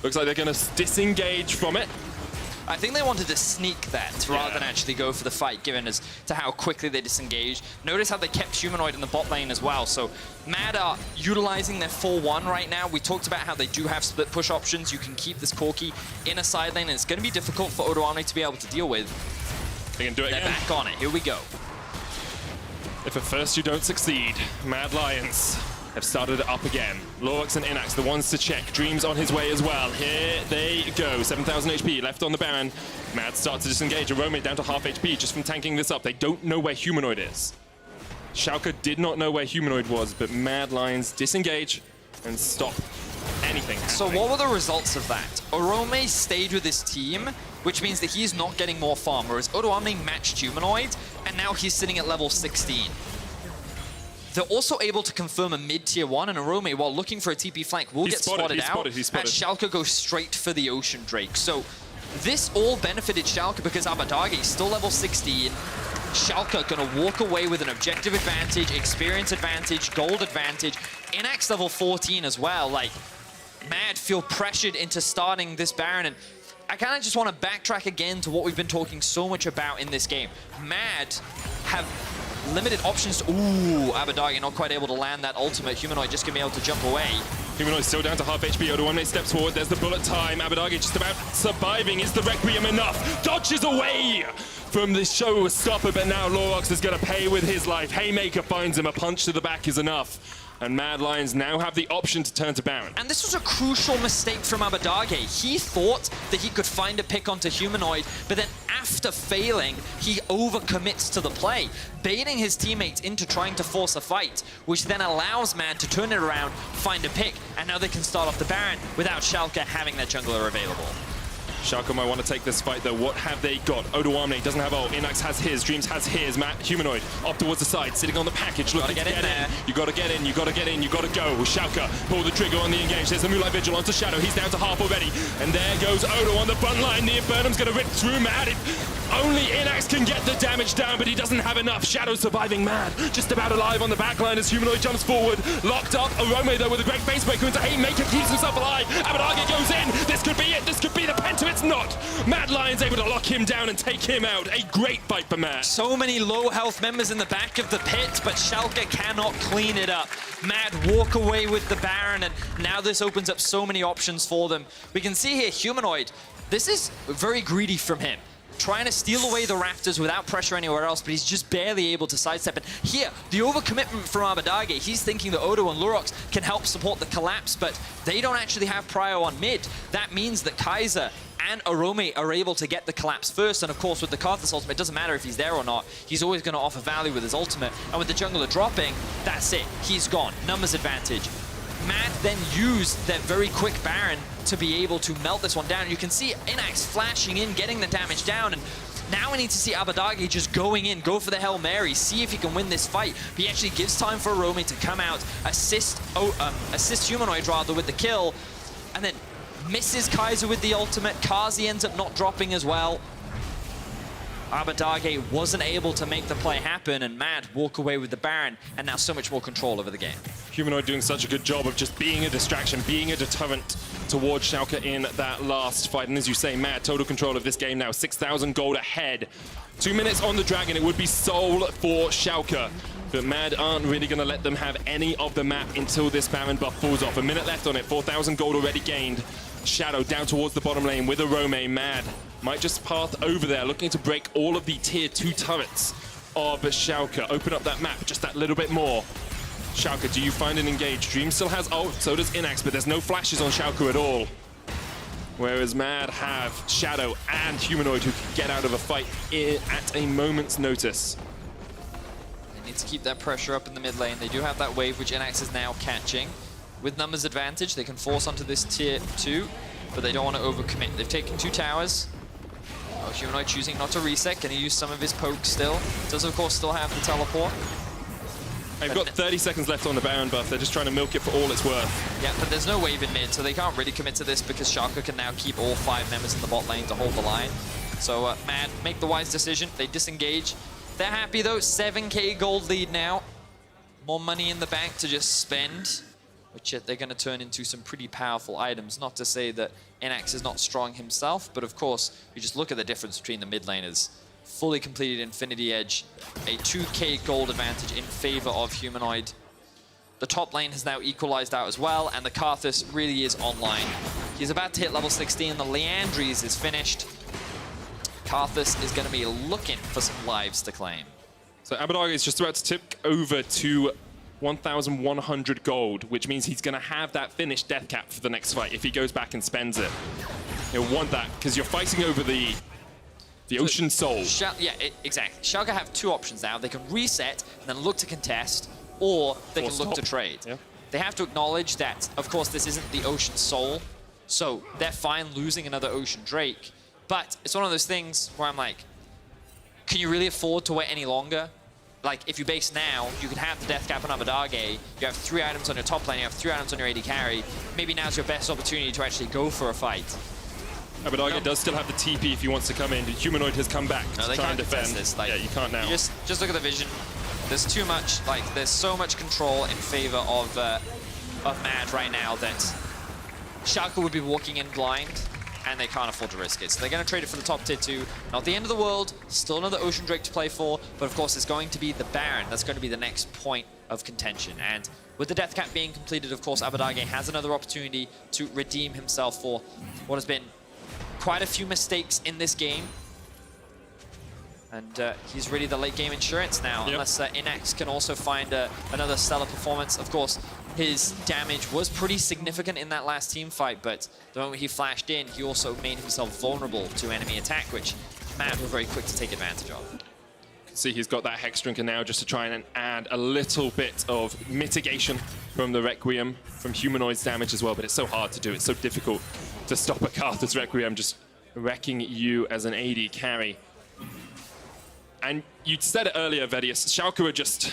Speaker 1: Looks like they're going to disengage from it.
Speaker 2: I think they wanted to sneak that rather than actually go for the fight, given as to how quickly they disengaged. Notice how they kept Humanoid in the bot lane as well. So Mad are utilizing their 4-1 right now. We talked about how they do have split push options. You can keep this Corki in a side lane, and it's going to be difficult for Odo Omni to be able to deal with.
Speaker 1: They can do it
Speaker 2: They're
Speaker 1: again.
Speaker 2: back on it. Here we go.
Speaker 1: If at first you don't succeed, Mad Lions have started it up again. Lorx and Inax, the ones to check. Dreams on his way as well. Here they go. 7,000 HP left on the Baron. Mad starts to disengage. Arome down to half HP just from tanking this up. They don't know where Humanoid is. Schalke did not know where Humanoid was, but Mad Lions disengage and stop anything happening.
Speaker 2: So what were the results of that? Arome stayed with his team, which means that he's not getting more farm, whereas Odo Omni matched Humanoid, and now he's sitting at level 16. They're also able to confirm a mid-tier 1, and Arome, while looking for a TP flank, will get spotted out, as Schalke goes straight for the Ocean Drake. So this all benefited Schalke because Abadagi is still level 16. Schalke gonna walk away with an objective advantage, experience advantage, gold advantage. Inax level 14 as well. Like, Mad feel pressured into starting this Baron, and I kind of just want to backtrack again to what we've been talking so much about in this game. Mad have limited options to... Ooh, Abadagi not quite able to land that ultimate. Humanoid just gonna be able to jump away.
Speaker 1: Humanoid still down to half HP. Odoamne steps forward. There's the bullet time. Abadagi just about surviving. Is the Requiem enough? Dodges away from the showstopper, but now Lorox is going to pay with his life. Haymaker finds him. A punch to the back is enough. And Mad Lions now have the option to turn to Baron.
Speaker 2: And this was a crucial mistake from Abadagi. He thought that he could find a pick onto Humanoid, but then after failing, he overcommits to the play, baiting his teammates into trying to force a fight, which then allows Mad to turn it around, find a pick, and now they can start off the Baron without Schalke having their jungler available.
Speaker 1: Schalke might want to take this fight though. What have they got? Odoamne doesn't have ult. Inax has his. Dreams has his. Humanoid off towards the side, sitting on the package. Looking to get in there. You gotta get in, you gotta get in, you gotta go. Schalke pull the trigger on the engage. There's the Moonlight Vigil onto Shadow. He's down to half already. And there goes Odo on the front line. The Infernum's gonna rip through Mad. Only Inax can get the damage down, but he doesn't have enough. Shadow surviving Mad. Just about alive on the backline as Humanoid jumps forward. Locked up. Arome though with a great face breaker into Haymaker keeps himself alive. Abadagi goes in. This could be it. This could be the Penta. It's not. Mad Lion's able to lock him down and take him out. A great fight for Mad.
Speaker 2: So many low health members in the back of the pit, but Schalke cannot clean it up. Mad walk away with the Baron, and now this opens up so many options for them. We can see here, Humanoid, this is very greedy from him. Trying to steal away the Raptors without pressure anywhere else, but he's just barely able to sidestep it. Here, the overcommitment from Abadagi, he's thinking that Odo and Lurox can help support the collapse, but they don't actually have prio on mid. That means that Kaiser and Arome are able to get the collapse first, and of course with the Karthus ultimate, it doesn't matter if he's there or not, he's always going to offer value with his ultimate, and with the jungler dropping, that's it, he's gone, numbers advantage. Mad then used that very quick Baron to be able to melt this one down. You can see Inax flashing in, getting the damage down, and now we need to see Abadagi just going in, go for the Hail Mary, see if he can win this fight. But he actually gives time for Arome to come out, assist Humanoid rather with the kill, and then misses Kaiser with the ultimate. Kazi ends up not dropping as well. Abadagi wasn't able to make the play happen, and Mad walk away with the Baron, and now so much more control over the game.
Speaker 1: Humanoid doing such a good job of just being a distraction, being a deterrent towards Schalke in that last fight. And as you say, Mad, total control of this game now, 6,000 gold ahead. 2 minutes on the Dragon, it would be soul for Schalke. But Mad aren't really going to let them have any of the map until this Baron buff falls off. A minute left on it, 4,000 gold already gained. Shadow down towards the bottom lane with Arome. Mad might just path over there, looking to break all of the tier 2 turrets of Schalke. Open up that map just that little bit more. Schalke, do you find an engage? Dream still has ult, so does Inax, but there's no flashes on Schalke at all. Whereas Mad have Shadow and Humanoid who can get out of a fight at a moment's notice.
Speaker 2: They need to keep that pressure up in the mid lane. They do have that wave, which Inax is now catching. With numbers advantage, they can force onto this tier 2, but they don't want to overcommit. They've taken 2 towers. Oh, Humanoid choosing not to reset. Can he use some of his poke still? Does, of course, still have the teleport.
Speaker 1: They've got 30 seconds left on the Baron buff. They're just trying to milk it for all it's worth.
Speaker 2: Yeah, but there's no wave in mid, so they can't really commit to this because Schalke can now keep all 5 members in the bot lane to hold the line. So, Mad, make the wise decision. They disengage. They're happy, though. 7k gold lead now. More money in the bank to just spend, which they're going to turn into some pretty powerful items. Not to say that Inax is not strong himself, but of course, you just look at the difference between the mid laners. Fully completed Infinity Edge, a 2k gold advantage in favor of Humanoid. The top lane has now equalized out as well, and the Karthus really is online. He's about to hit level 16, the Leandries is finished. Karthus is going to be looking for some lives to claim.
Speaker 1: So Abadagi is just about to tip over to 1,100 gold, which means he's going to have that finished death cap for the next fight if he goes back and spends it. He'll want that, because you're fighting over the Ocean Soul.
Speaker 2: Exactly. Schalke have 2 options now. They can reset and then look to contest, or they can look to trade. Yeah. They have to acknowledge that, of course, this isn't the Ocean Soul, so they're fine losing another Ocean Drake. But it's one of those things where I'm like, can you really afford to wait any longer? Like, if you base now, you can have the death cap on Abadagi, you have 3 items on your top lane, you have 3 items on your AD carry. Maybe now's your best opportunity to actually go for a fight.
Speaker 1: Abadagi does still have the TP if he wants to come in. Humanoid has come back to try and defend.
Speaker 2: This. Like,
Speaker 1: yeah, you can't now.
Speaker 2: Just look at the vision. There's too much, like, there's so much control in favor of Mad right now that Schalke would be walking in blind, and they can't afford to risk it. So they're going to trade it for the top tier 2. Not the end of the world, still another Ocean Drake to play for, But of course, it's going to be the Baron. That's going to be the next point of contention. And with the death cap being completed, of course, Abadage has another opportunity to redeem himself for what has been quite a few mistakes in this game. And he's really the late game insurance now, unless Inax can also find another stellar performance. Of course, his damage was pretty significant in that last team fight, but the moment he flashed in, he also made himself vulnerable to enemy attack, which Mad were very quick to take advantage of.
Speaker 1: See, he's got that Hex Drinker now just to try and add a little bit of mitigation from the Requiem, from Humanoid's damage as well, but it's so hard to do. It's so difficult to stop a Karthus Requiem just wrecking you as an AD carry. And you said it earlier, Vedius, Schalke are just,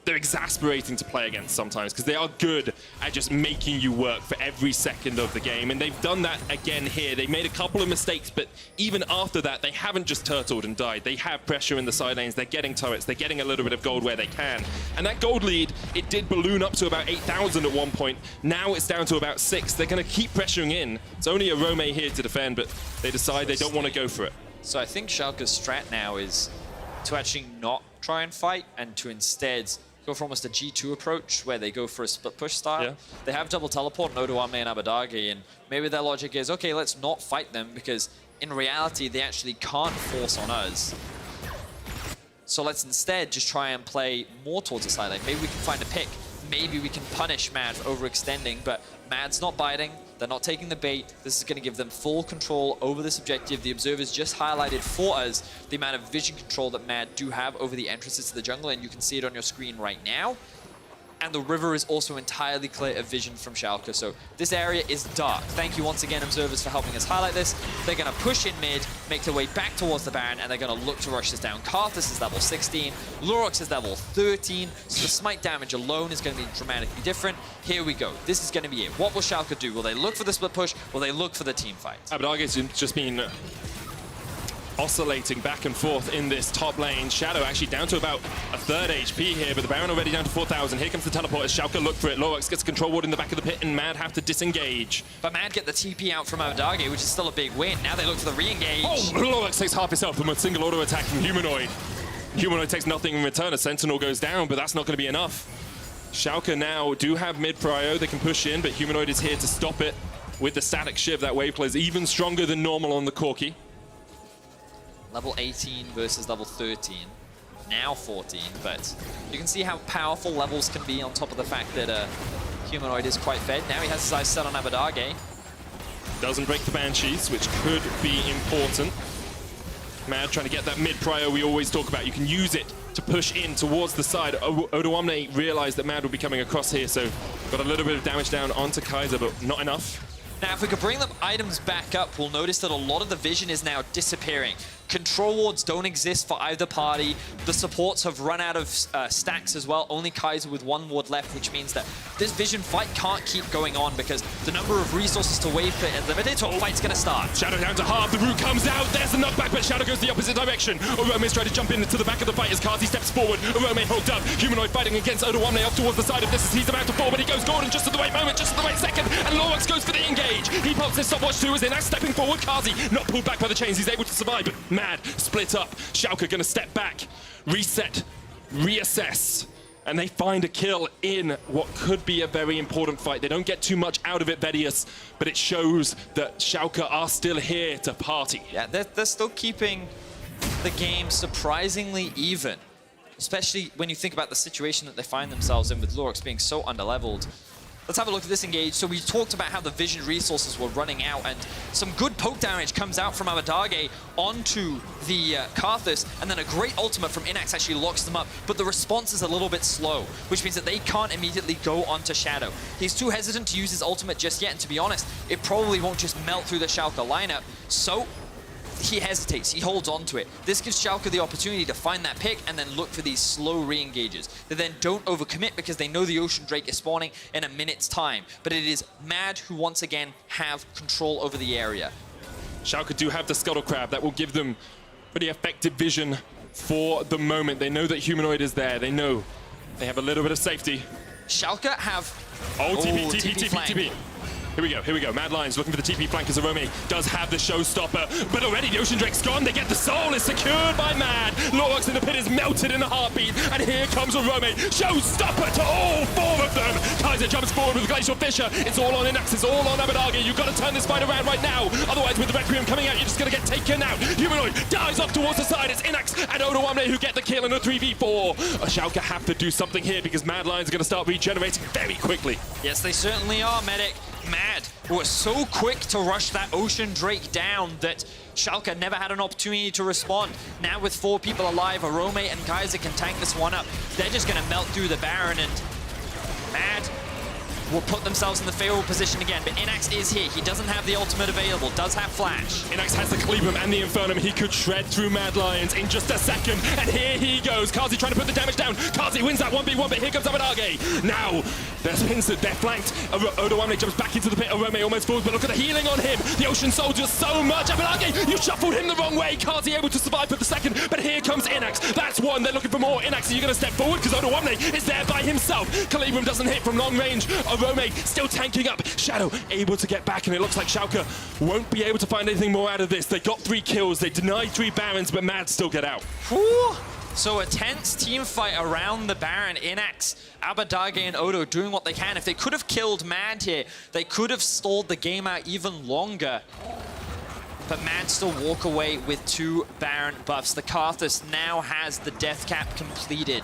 Speaker 1: they're exasperating to play against sometimes because they are good at just making you work for every second of the game. And they've done that again here. They made a couple of mistakes, but even after that, they haven't just turtled and died. They have pressure in the side lanes. They're getting turrets. They're getting a little bit of gold where they can. And that gold lead, it did balloon up to about 8,000 at one point. Now it's down to about 6. They're going to keep pressuring in. It's only a Rome here to defend, but they decide they don't want to go for it.
Speaker 2: So I think Schalke's strat now is to actually not try and fight and to instead go for almost a G2 approach where they go for a split push style. Yeah. They have double teleport, Odoame and Abadage, and maybe their logic is, okay, let's not fight them because in reality they actually can't force on us. So let's instead just try and play more towards the side lane. Maybe we can find a pick. Maybe we can punish Mad for overextending, but Mad's not biting. They're not taking the bait. This is going to give them full control over this objective. The observers just highlighted for us the amount of vision control that Mad do have over the entrances to the jungle, and you can see it on your screen right now. And the river is also entirely clear of vision from Schalke, so this area is dark. Thank you once again, observers, for helping us highlight this. They're going to push in mid, make their way back towards the Baron, and they're going to look to rush this down. Karthus is level 16, Lurox is level 13, so the smite damage alone is going to be dramatically different. Here we go. This is going to be it. What will Schalke do? Will they look for the split push? Will they look for the team fight?
Speaker 1: Abadage's just been oscillating back and forth in this top lane. Shadow actually down to about a third HP here, but the Baron already down to 4,000. Here comes the teleport as Schalke look for it. Lorax gets a control ward in the back of the pit, and Mad have to disengage.
Speaker 2: But Mad get the TP out from Abadage, which is still a big win. Now they look for the re-engage.
Speaker 1: Oh, Lorax takes half his health from a single auto attack from Humanoid. Humanoid takes nothing in return. A Sentinel goes down, but that's not going to be enough. Schalke now do have mid prio. They can push in, but Humanoid is here to stop it with the static shiv. That wave play is even stronger than normal on the Corki.
Speaker 2: Level 18 versus level 13. Now 14, but you can see how powerful levels can be on top of the fact that Humanoid is quite fed. Now he has his eyes set on Abadage.
Speaker 1: Doesn't break the Banshees, which could be important. Mad trying to get that mid prio we always talk about. You can use it to push in towards the side. Odoamne realized that Mad would be coming across here, so got a little bit of damage down onto Kaiser, but not enough.
Speaker 2: Now, if we could bring the items back up, we'll notice that a lot of the vision is now disappearing. Control wards don't exist for either party. The supports have run out of stacks as well. Only Kaiser with one ward left, which means that this vision fight can't keep going on because the number of resources to wave pit is limited, so a fight's gonna start.
Speaker 1: Shadow down to half, the root comes out, there's the knockback, but Shadow goes the opposite direction. Orome's trying to jump into the back of the fight as Kazi steps forward. Orome holds up, Humanoid fighting against Odoamne up towards the side of this as he's about to fall, but he goes Gordon just at the right moment, just at the right second, and Lorax goes for the engage. He pops his stopwatch too as they're now stepping forward. Kazi not pulled back by the chains, he's able to survive, but Mad split up. Schalke gonna step back, reset, reassess, and they find a kill in what could be a very important fight. They don't get too much out of it, Vedius, but it shows that Schalke are still here to party.
Speaker 2: Yeah, they're still keeping the game surprisingly even, especially when you think about the situation that they find themselves in with Lurox being so underleveled. Let's have a look at this engage. So we talked about how the vision resources were running out, and some good poke damage comes out from Abadage onto the Karthus, and then a great ultimate from Inax actually locks them up, but the response is a little bit slow, which means that they can't immediately go onto Shadow. He's too hesitant to use his ultimate just yet, and to be honest, it probably won't just melt through the Schalke lineup, so he hesitates, he holds on to it. This gives Schalke the opportunity to find that pick and then look for these slow re-engages. They then don't overcommit because they know the Ocean Drake is spawning in a minute's time. But it is Mad who once again have control over the area.
Speaker 1: Schalke do have the Scuttle Crab. That will give them pretty effective vision for the moment. They know that Humanoid is there. They know they have a little bit of safety.
Speaker 2: Schalke have...
Speaker 1: Oh, TP. Here we go, here we go. Mad Lions looking for the TP flank as Arome does have the showstopper, but already the Ocean Drake's gone. They get the soul, it's secured by Mad. Lorux in the pit is melted in a heartbeat, and here comes Arome. Showstopper to all 4 of them. Kaiser jumps forward with Glacial Fisher. It's all on Inax, it's all on Abadagi. You've got to turn this fight around right now. Otherwise, with the Requiem coming out, you're just going to get taken out. Humanoid dives off towards the side. It's Inax and Odoamne who get the kill in a 3v4. Schalke have to do something here because Mad Lions are going to start regenerating very quickly.
Speaker 2: Yes, they certainly are, Medic. Mad was so quick to rush that Ocean Drake down that Schalke never had an opportunity to respond. Now with 4 people alive, Arome and Kaiser can tank this one up. They're just going to melt through the Baron, and Mad will put themselves in the favorable position again. But Inax is here. He doesn't have the ultimate available, does have flash.
Speaker 1: Inax has the Cleavum and the Infernum. He could shred through Mad Lions in just a second. And here he goes. Kazi trying to put the damage down. Kazi wins that 1v1, but here comes Abadage. Now, there's Pinsard. They're flanked. Odoamne jumps back into the pit. Arome almost falls, but look at the healing on him. The Ocean Soldier so much. Abadage, you shuffled him the wrong way. Kazi able to survive for the second, but here comes Inax. That's one. They're looking for more. Inax, are you going to step forward? Because Odoamne is there by himself. Cleavum doesn't hit from long range. Arome still tanking up. Shadow able to get back, and it looks like Schalke won't be able to find anything more out of this. They got 3 kills. They denied 3 Barons, but Mad still get out.
Speaker 2: Whew. So a tense team fight around the Baron. Inax, Abadage, and Odo doing what they can. If they could have killed Mad here, they could have stalled the game out even longer. But Mad still walk away with 2 Baron buffs. The Karthus now has the death cap completed.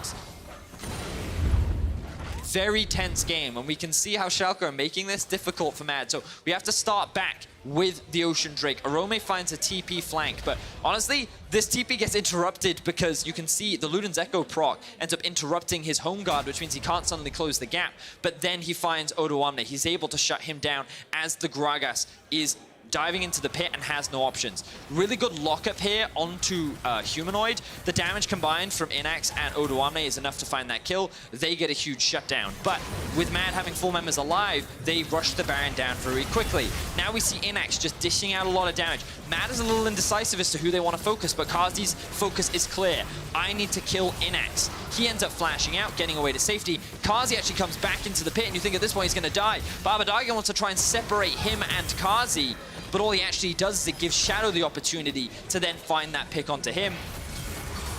Speaker 2: Very tense game, and we can see how Schalke are making this difficult for Mad. So we have to start back with the Ocean Drake. Arome finds a TP flank, but honestly, this TP gets interrupted because you can see the Luden's Echo proc ends up interrupting his home guard, which means he can't suddenly close the gap. But then he finds Odoamne. He's able to shut him down as the Gragas is diving into the pit and has no options. Really good lockup here onto Humanoid. The damage combined from Inax and Odoamne is enough to find that kill. They get a huge shutdown. But with Mad having 4 members alive, they rush the Baron down very quickly. Now we see Inax just dishing out a lot of damage. Mad is a little indecisive as to who they want to focus, but Kazi's focus is clear. I need to kill Inax. He ends up flashing out, getting away to safety. Kazi actually comes back into the pit, and you think at this point he's going to die. But Abadage wants to try and separate him and Kazi. But all he actually does is it gives Shadow the opportunity to then find that pick onto him.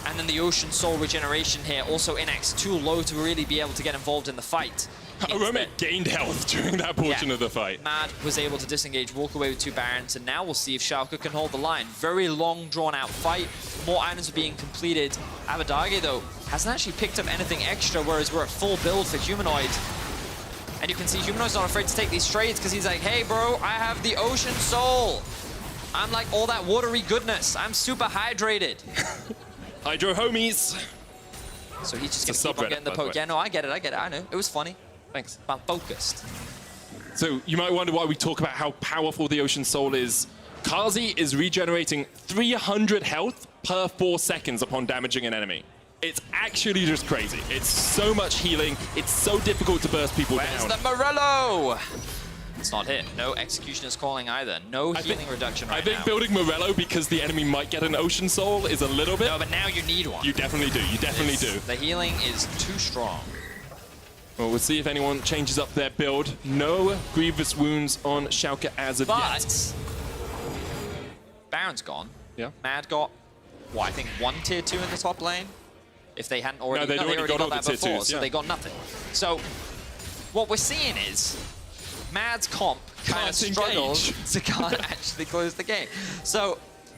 Speaker 2: And then the Ocean Soul regeneration here. Also Inax too low to really be able to get involved in the fight.
Speaker 1: Arome gained health during that portion of the fight.
Speaker 2: Mad was able to disengage, walk away with 2 Barons, and now we'll see if Schalke can hold the line. Very long, drawn-out fight. More items are being completed. Abadage, though, hasn't actually picked up anything extra, whereas we're at full build for Humanoid. And you can see Humanoid's not afraid to take these trades because he's like, hey, bro, I have the Ocean Soul. I'm like all that watery goodness. I'm super hydrated.
Speaker 1: Hydro homies.
Speaker 2: So he's just going to keep on getting the poke. Yeah, no, I get it, I know. It was funny.
Speaker 1: Thanks.
Speaker 2: I'm focused.
Speaker 1: So you might wonder why we talk about how powerful the Ocean Soul is. Kazi is regenerating 300 health per 4 seconds upon damaging an enemy. It's actually just crazy. It's so much healing. It's so difficult to burst people down.
Speaker 2: Where's the Morello? It's not hit. No Executioner's Calling either. No healing reduction right now.
Speaker 1: I think building Morello because the enemy might get an Ocean Soul is a little bit...
Speaker 2: No, but now you need one.
Speaker 1: You definitely do. You definitely do.
Speaker 2: The healing is too strong.
Speaker 1: Well, we'll see if anyone changes up their build. No grievous wounds on Schalke as of yet.
Speaker 2: Baron's gone.
Speaker 1: Yeah.
Speaker 2: Mad got, what, I think 1 tier 2 in the top lane? If they hadn't already...
Speaker 1: No, they already got that before,
Speaker 2: so they got nothing. So, what we're seeing is Mad's comp kind of struggles to can't actually close the game. So,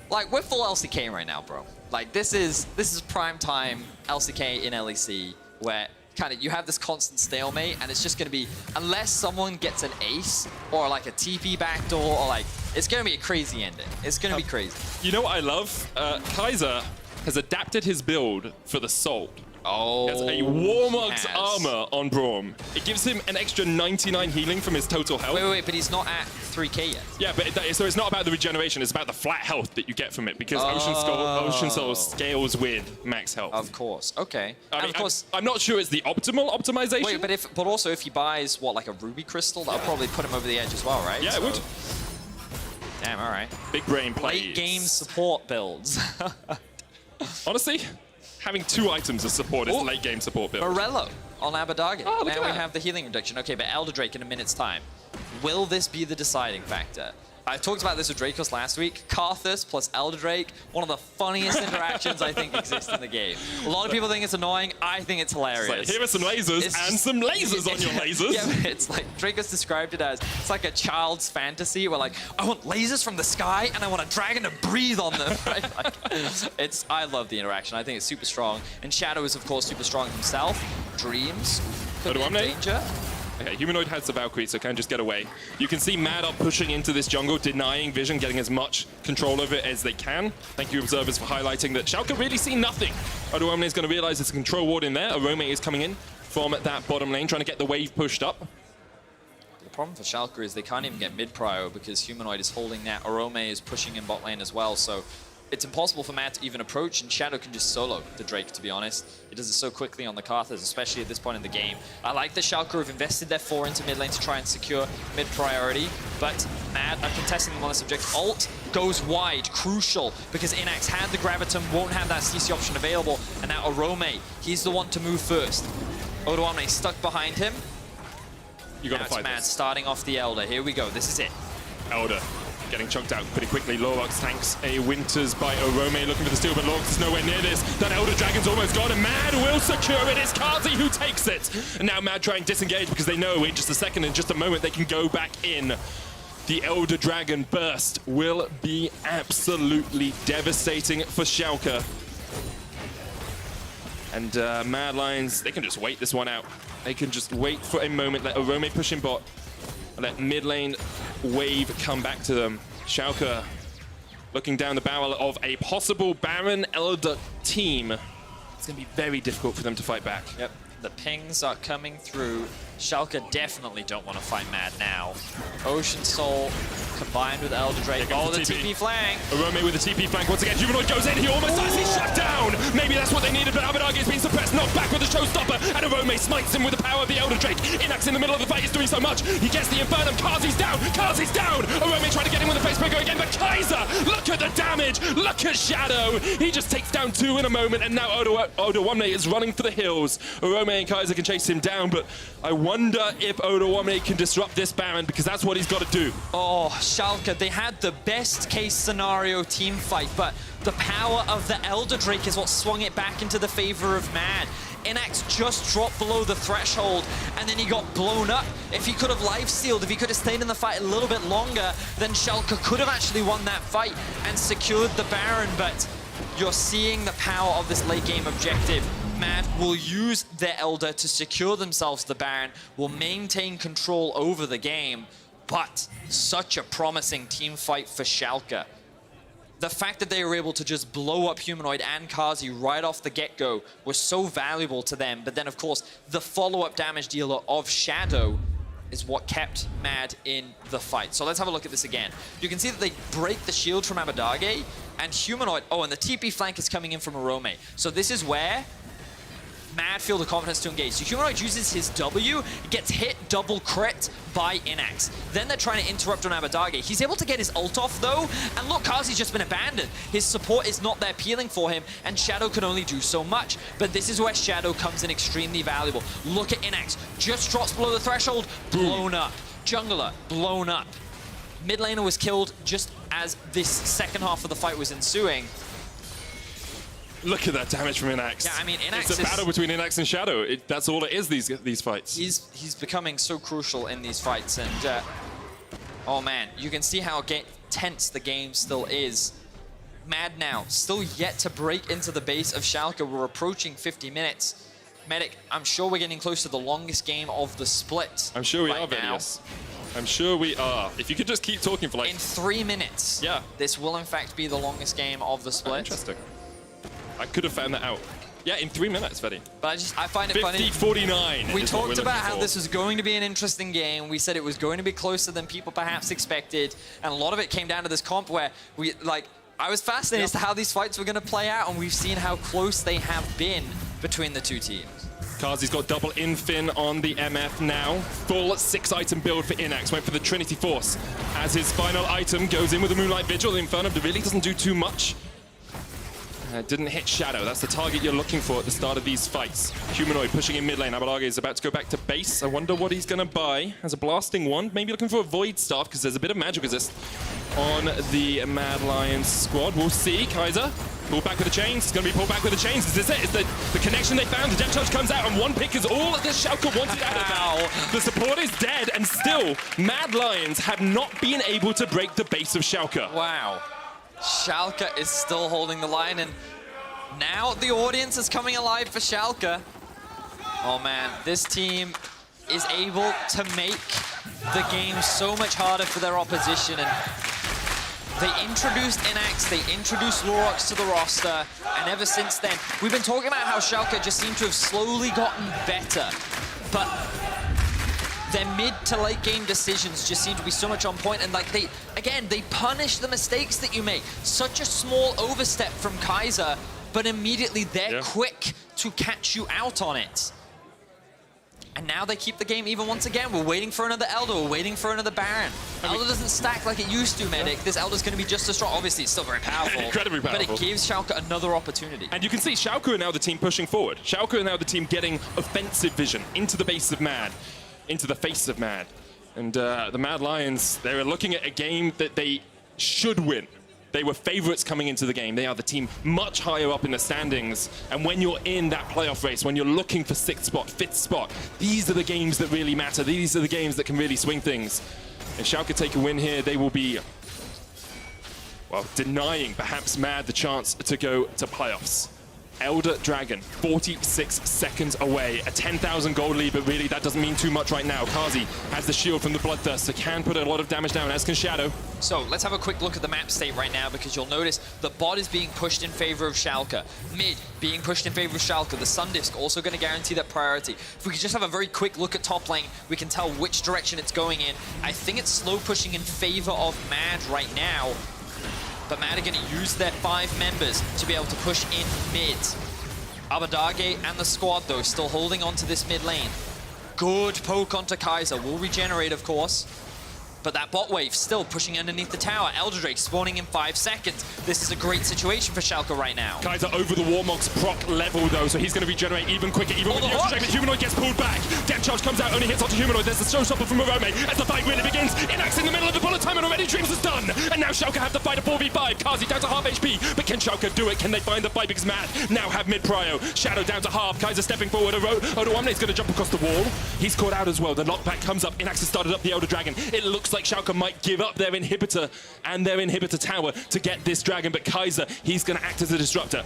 Speaker 2: like, we're full LCK right now, bro. Like, this is prime time LCK in LEC, where kind of you have this constant stalemate, and it's just going to be, unless someone gets an ace or like a TP backdoor, or like, it's going to be a crazy ending. It's going to be crazy.
Speaker 1: You know what I love? Kaiser has adapted his build for the Soul.
Speaker 2: Oh,
Speaker 1: he has a Warmog's armor on Braum. It gives him an extra 99 healing from his total health.
Speaker 2: Wait, but he's not at 3k yet.
Speaker 1: Yeah, but so it's not about the regeneration, it's about the flat health that you get from it, because Ocean Soul scales with max health.
Speaker 2: Of course, okay.
Speaker 1: Of course, I'm not sure it's the optimal optimization.
Speaker 2: Wait, but also if he buys, what, like a Ruby Crystal, that'll probably put him over the edge as well, right?
Speaker 1: Yeah, it would.
Speaker 2: Damn, all right.
Speaker 1: Big brain plays.
Speaker 2: Late game support builds.
Speaker 1: Honestly, having 2 items of support is late game support build.
Speaker 2: Morello on Abadage.
Speaker 1: Oh, look
Speaker 2: now
Speaker 1: at
Speaker 2: we
Speaker 1: that.
Speaker 2: have the healing reduction. Okay, but Elder Drake in a minute's time. Will this be the deciding factor? I talked about this with Dracos last week. Karthus plus Elder Drake, one of the funniest interactions I think exists in the game. A lot of people think it's annoying. I think it's hilarious.
Speaker 1: It's like, here are some lasers and some lasers on your lasers.
Speaker 2: Yeah, but it's like Dracos described it as, it's like a child's fantasy where like, I want lasers from the sky and I want a dragon to breathe on them. Right? Like, I love the interaction. I think it's super strong. And Shadow is of course super strong himself. Dreams could be in danger.
Speaker 1: Okay, Humanoid has the Valkyrie, so can just get away. You can see Mad are pushing into this jungle, denying Vision, getting as much control over it as they can. Thank you, observers, for highlighting that Schalke really see nothing. Odoamne is going to realize there's a control ward in there. Arome is coming in from that bottom lane, trying to get the wave pushed up.
Speaker 2: The problem for Schalke is they can't even get mid-prio because Humanoid is holding that. Arome is pushing in bot lane as well, so it's impossible for Matt to even approach, and Shadow can just solo the Drake, to be honest. He does it so quickly on the Karthus, especially at this point in the game. I like that Schalke have invested their 4 into mid lane to try and secure mid-priority, but Mad are contesting them on this objective. Ult goes wide, crucial, because Inax had the Graviton, won't have that CC option available, and now Arome, he's the one to move first. Odoamne stuck behind him.
Speaker 1: You got to fight
Speaker 2: Mad
Speaker 1: this.
Speaker 2: starting off the Elder. Here we go, this is it.
Speaker 1: Elder getting chunked out pretty quickly. Lorox tanks a Winters by Arome, looking for the steal, but Lorox is nowhere near this. That Elder Dragon's almost gone, and Mad will secure it. It's Kazi who takes it. And now Mad trying to disengage because they know in just a second, in just a moment, they can go back in. The Elder Dragon burst will be absolutely devastating for Schalke. And Mad Lions, they can just wait this one out. They can just wait for a moment, let Arome push in bot, and let mid lane wave come back to them. Schalke looking down the barrel of a possible Baron Elder team. It's going to be very difficult for them to fight back.
Speaker 2: Yep, the pings are coming through. Schalke definitely don't want to fight Mad now. Ocean Soul combined with Elder Drake. Oh, the TP flank.
Speaker 1: Arome with the TP flank once again. Humanoid goes in. He almost has it shut down. Maybe that's what they needed, but Abadage is being suppressed. Knocked back with the showstopper. And Arome smites him with the power of the Elder Drake. Inax in the middle of the fight is doing so much. He gets the Infernum. Kazi's down. Kazi's down. Arome trying to get him with the facebreaker again. But Kaiser, look at the damage. Look at Shadow. He just takes down 2 in a moment. And now Odoamne is running for the hills. Arome and Kaiser can chase him down, but I wonder if Odoamne can disrupt this Baron, because that's what he's got to do.
Speaker 2: Oh, Schalke, they had the best case scenario team fight, but the power of the Elder Drake is what swung it back into the favor of Mad. Inax just dropped below the threshold, and then he got blown up. If he could have life-stealed, if he could have stayed in the fight a little bit longer, then Schalke could have actually won that fight and secured the Baron, but you're seeing the power of this late game objective. Mad will use their Elder to secure themselves the Baron, will maintain control over the game, but such a promising team fight for Schalke. The fact that they were able to just blow up Humanoid and Kazi right off the get-go was so valuable to them, but then of course the follow-up damage dealer of Shadow is what kept Mad in the fight. So let's have a look at this again. You can see that they break the shield from Abadage, and Humanoid, oh, and the TP flank is coming in from Arome. So this is where Mad feel the confidence to engage. So Humanoid uses his W, gets hit double crit by Inax. Then they're trying to interrupt on Abadage. He's able to get his ult off though, and look, Kazi's just been abandoned. His support is not there peeling for him, and Shadow can only do so much. But this is where Shadow comes in extremely valuable. Look at Inax, just drops below the threshold, blown up. Jungler, blown up. Mid laner was killed just as this second half of the fight was ensuing.
Speaker 1: Look at that damage from Inax.
Speaker 2: Yeah, I mean, Inax
Speaker 1: it's a battle between Inax and Shadow. That's all it is, these fights.
Speaker 2: He's becoming so crucial in these fights, and oh man, you can see how tense the game still is. Mad now, still yet to break into the base of Schalke. We're approaching 50 minutes. Medic, I'm sure we're getting close to the longest game of the split.
Speaker 1: I'm sure we
Speaker 2: right
Speaker 1: are, Vedius. I'm sure we are. If you could just keep talking for like...
Speaker 2: In 3 minutes.
Speaker 1: Yeah.
Speaker 2: This will in fact be the longest game of the split.
Speaker 1: Interesting. I could have found that out. Yeah, in 3 minutes, Freddy.
Speaker 2: But I find it funny.
Speaker 1: 50-49.
Speaker 2: We talked about how this was going to be an interesting game. We said it was going to be closer than people perhaps expected. And a lot of it came down to this comp where I was fascinated as to how these fights were going to play out, and we've seen how close they have been between the two teams.
Speaker 1: Kazi's got double infin on the MF now. Full 6-item build for Inax. Went for the Trinity Force. As his final item goes in with the Moonlight Vigil, the Infernum really doesn't do too much. Didn't hit Shadow. That's the target you're looking for at the start of these fights. Humanoid pushing in mid lane. Abadage is about to go back to base. I wonder what he's going to buy. Has a blasting wand. Maybe looking for a Void Staff because there's a bit of magic resist on the Mad Lions squad. We'll see. Kaiser pulled back with the chains. It's going to be pulled back with the chains. Is this it? Is the connection they found? The depth charge comes out, and one pick is all that the Schalke wanted out of that. The support is dead, and still, Mad Lions have not been able to break the base of Schalke.
Speaker 2: Wow. Schalke is still holding the line, and now the audience is coming alive for Schalke. Oh man, this team is able to make the game so much harder for their opposition, and they introduced Inax, they introduced Lurox to the roster, and ever since then, we've been talking about how Schalke just seem to have slowly gotten better, but their mid to late game decisions just seem to be so much on point, and like they punish the mistakes that you make. Such a small overstep from Kaiser, but immediately they're quick to catch you out on it. And now they keep the game even once again. We're waiting for another Elder, we're waiting for another Baron. Elder doesn't stack like it used to, Medic. This Elder's gonna be just as strong. Obviously, it's still very powerful.
Speaker 1: Incredibly powerful.
Speaker 2: But it gives Schalke another opportunity.
Speaker 1: And you can see Schalke are now the team pushing forward. Schalke are now the team getting offensive vision into the base of Mad, into the face of Mad. And the Mad Lions, they were looking at a game that they should win. They were favorites coming into the game. They are the team much higher up in the standings. And when you're in that playoff race, when you're looking for 6th spot, 5th spot, these are the games that really matter. These are the games that can really swing things. If Schalke take a win here, they will be, well, denying perhaps Mad the chance to go to playoffs. Elder Dragon, 46 seconds away. A 10,000 gold lead, but really that doesn't mean too much right now. Kazi has the shield from the Bloodthirster, can put a lot of damage down, as can Shadow.
Speaker 2: So let's have a quick look at the map state right now, because you'll notice the bot is being pushed in favor of Schalke. Mid being pushed in favor of Schalke. The Sun Disc also going to guarantee that priority. If we could just have a very quick look at top lane, we can tell which direction it's going in. I think it's slow pushing in favor of Mad right now. But Mad are going to use their 5 members to be able to push in mid. Abadage and the squad, though, still holding on to this mid lane. Good poke onto Kaiser. Will regenerate, of course. But that bot wave still pushing underneath the tower. Elder Drake spawning in 5 seconds. This is a great situation for Schalke right now.
Speaker 1: Kaiser over the Warmog's proc level, though, so he's going to regenerate even quicker, even with the Elder Drake. But Humanoid gets pulled back. Depth charge comes out, only hits onto Humanoid. There's the showstopper from Morome as the fight really begins. Inax in the middle of the bullet time, and already Dreams is done. And now Schalke have to fight a 4v5. Kazi down to half HP, but can Schalke do it? Can they find the fight? Because Mad now have mid-prio. Shadow down to half. Kaiser stepping forward. Odoamne's going to jump across the wall. He's caught out as well. The knockback comes up. Inax has started up the Elder Dragon. It looks like Schalke might give up their inhibitor and their inhibitor tower to get this dragon, but Kaiser, he's going to act as a disruptor.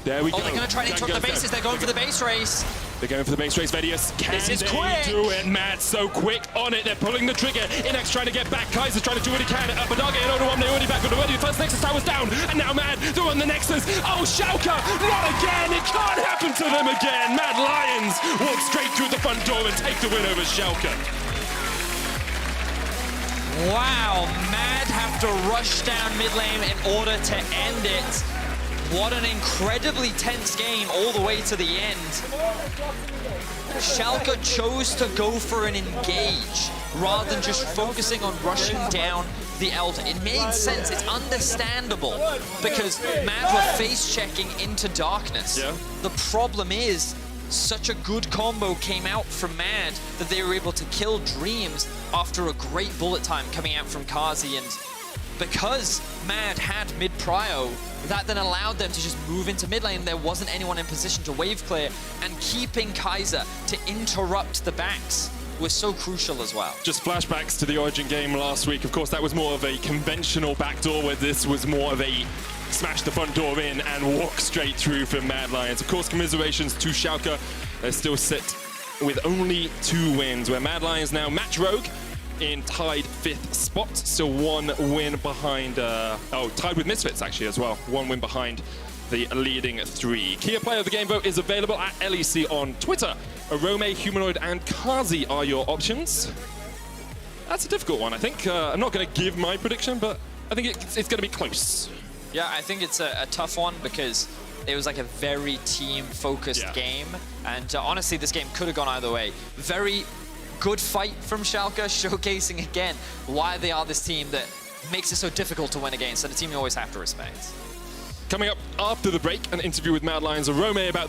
Speaker 1: There we go.
Speaker 2: They're going to try and interrupt the bases. They're going for the base race.
Speaker 1: They're going for the base race, Vedius. Can
Speaker 2: this is
Speaker 1: they
Speaker 2: quick.
Speaker 1: do it? Mad so quick on it. They're pulling the trigger. Inax trying to get back. Kaiser's trying to do what he can. Abadage and Odoamne already back with already. The first Nexus tower's down. And now Mad, they're on the Nexus. Oh, Schalke, not again. It can't happen to them again. Mad Lions walk straight through the front door and take the win over Schalke.
Speaker 2: Wow, Mad have to rush down mid lane in order to end it. What an incredibly tense game all the way to the end. Schalke chose to go for an engage rather than just focusing on rushing down the Elder. It made sense, it's understandable, because Mad were face-checking into darkness.
Speaker 1: Yeah.
Speaker 2: The problem is, such a good combo came out from Mad that they were able to kill Dreams after a great bullet time coming out from Kazi, and because Mad had mid-prio, that then allowed them to just move into mid lane. There wasn't anyone in position to wave clear, and keeping Kaiser to interrupt the backs was so crucial as well.
Speaker 1: Just flashbacks to the Origin game last week. Of course, that was more of a conventional backdoor, where this was more of a smash the front door in and walk straight through for Mad Lions. Of course, commiserations to Schalke. They still sit with only 2 wins, where Mad Lions now match Rogue in tied 5th spot. Still 1 win behind, tied with Misfits actually as well. 1 win behind the leading 3. Key player of the game vote is available at LEC on Twitter. Arome, Humanoid, and Kazi are your options. That's a difficult one, I think. I'm not going to give my prediction, but I think it's going to be close.
Speaker 2: Yeah, I think it's a tough one, because it was like a very team-focused game. And honestly, this game could have gone either way. Very good fight from Schalke, showcasing again why they are this team that makes it so difficult to win against, and a team you always have to respect.
Speaker 1: Coming up after the break, an interview with Mad Lions' Rome about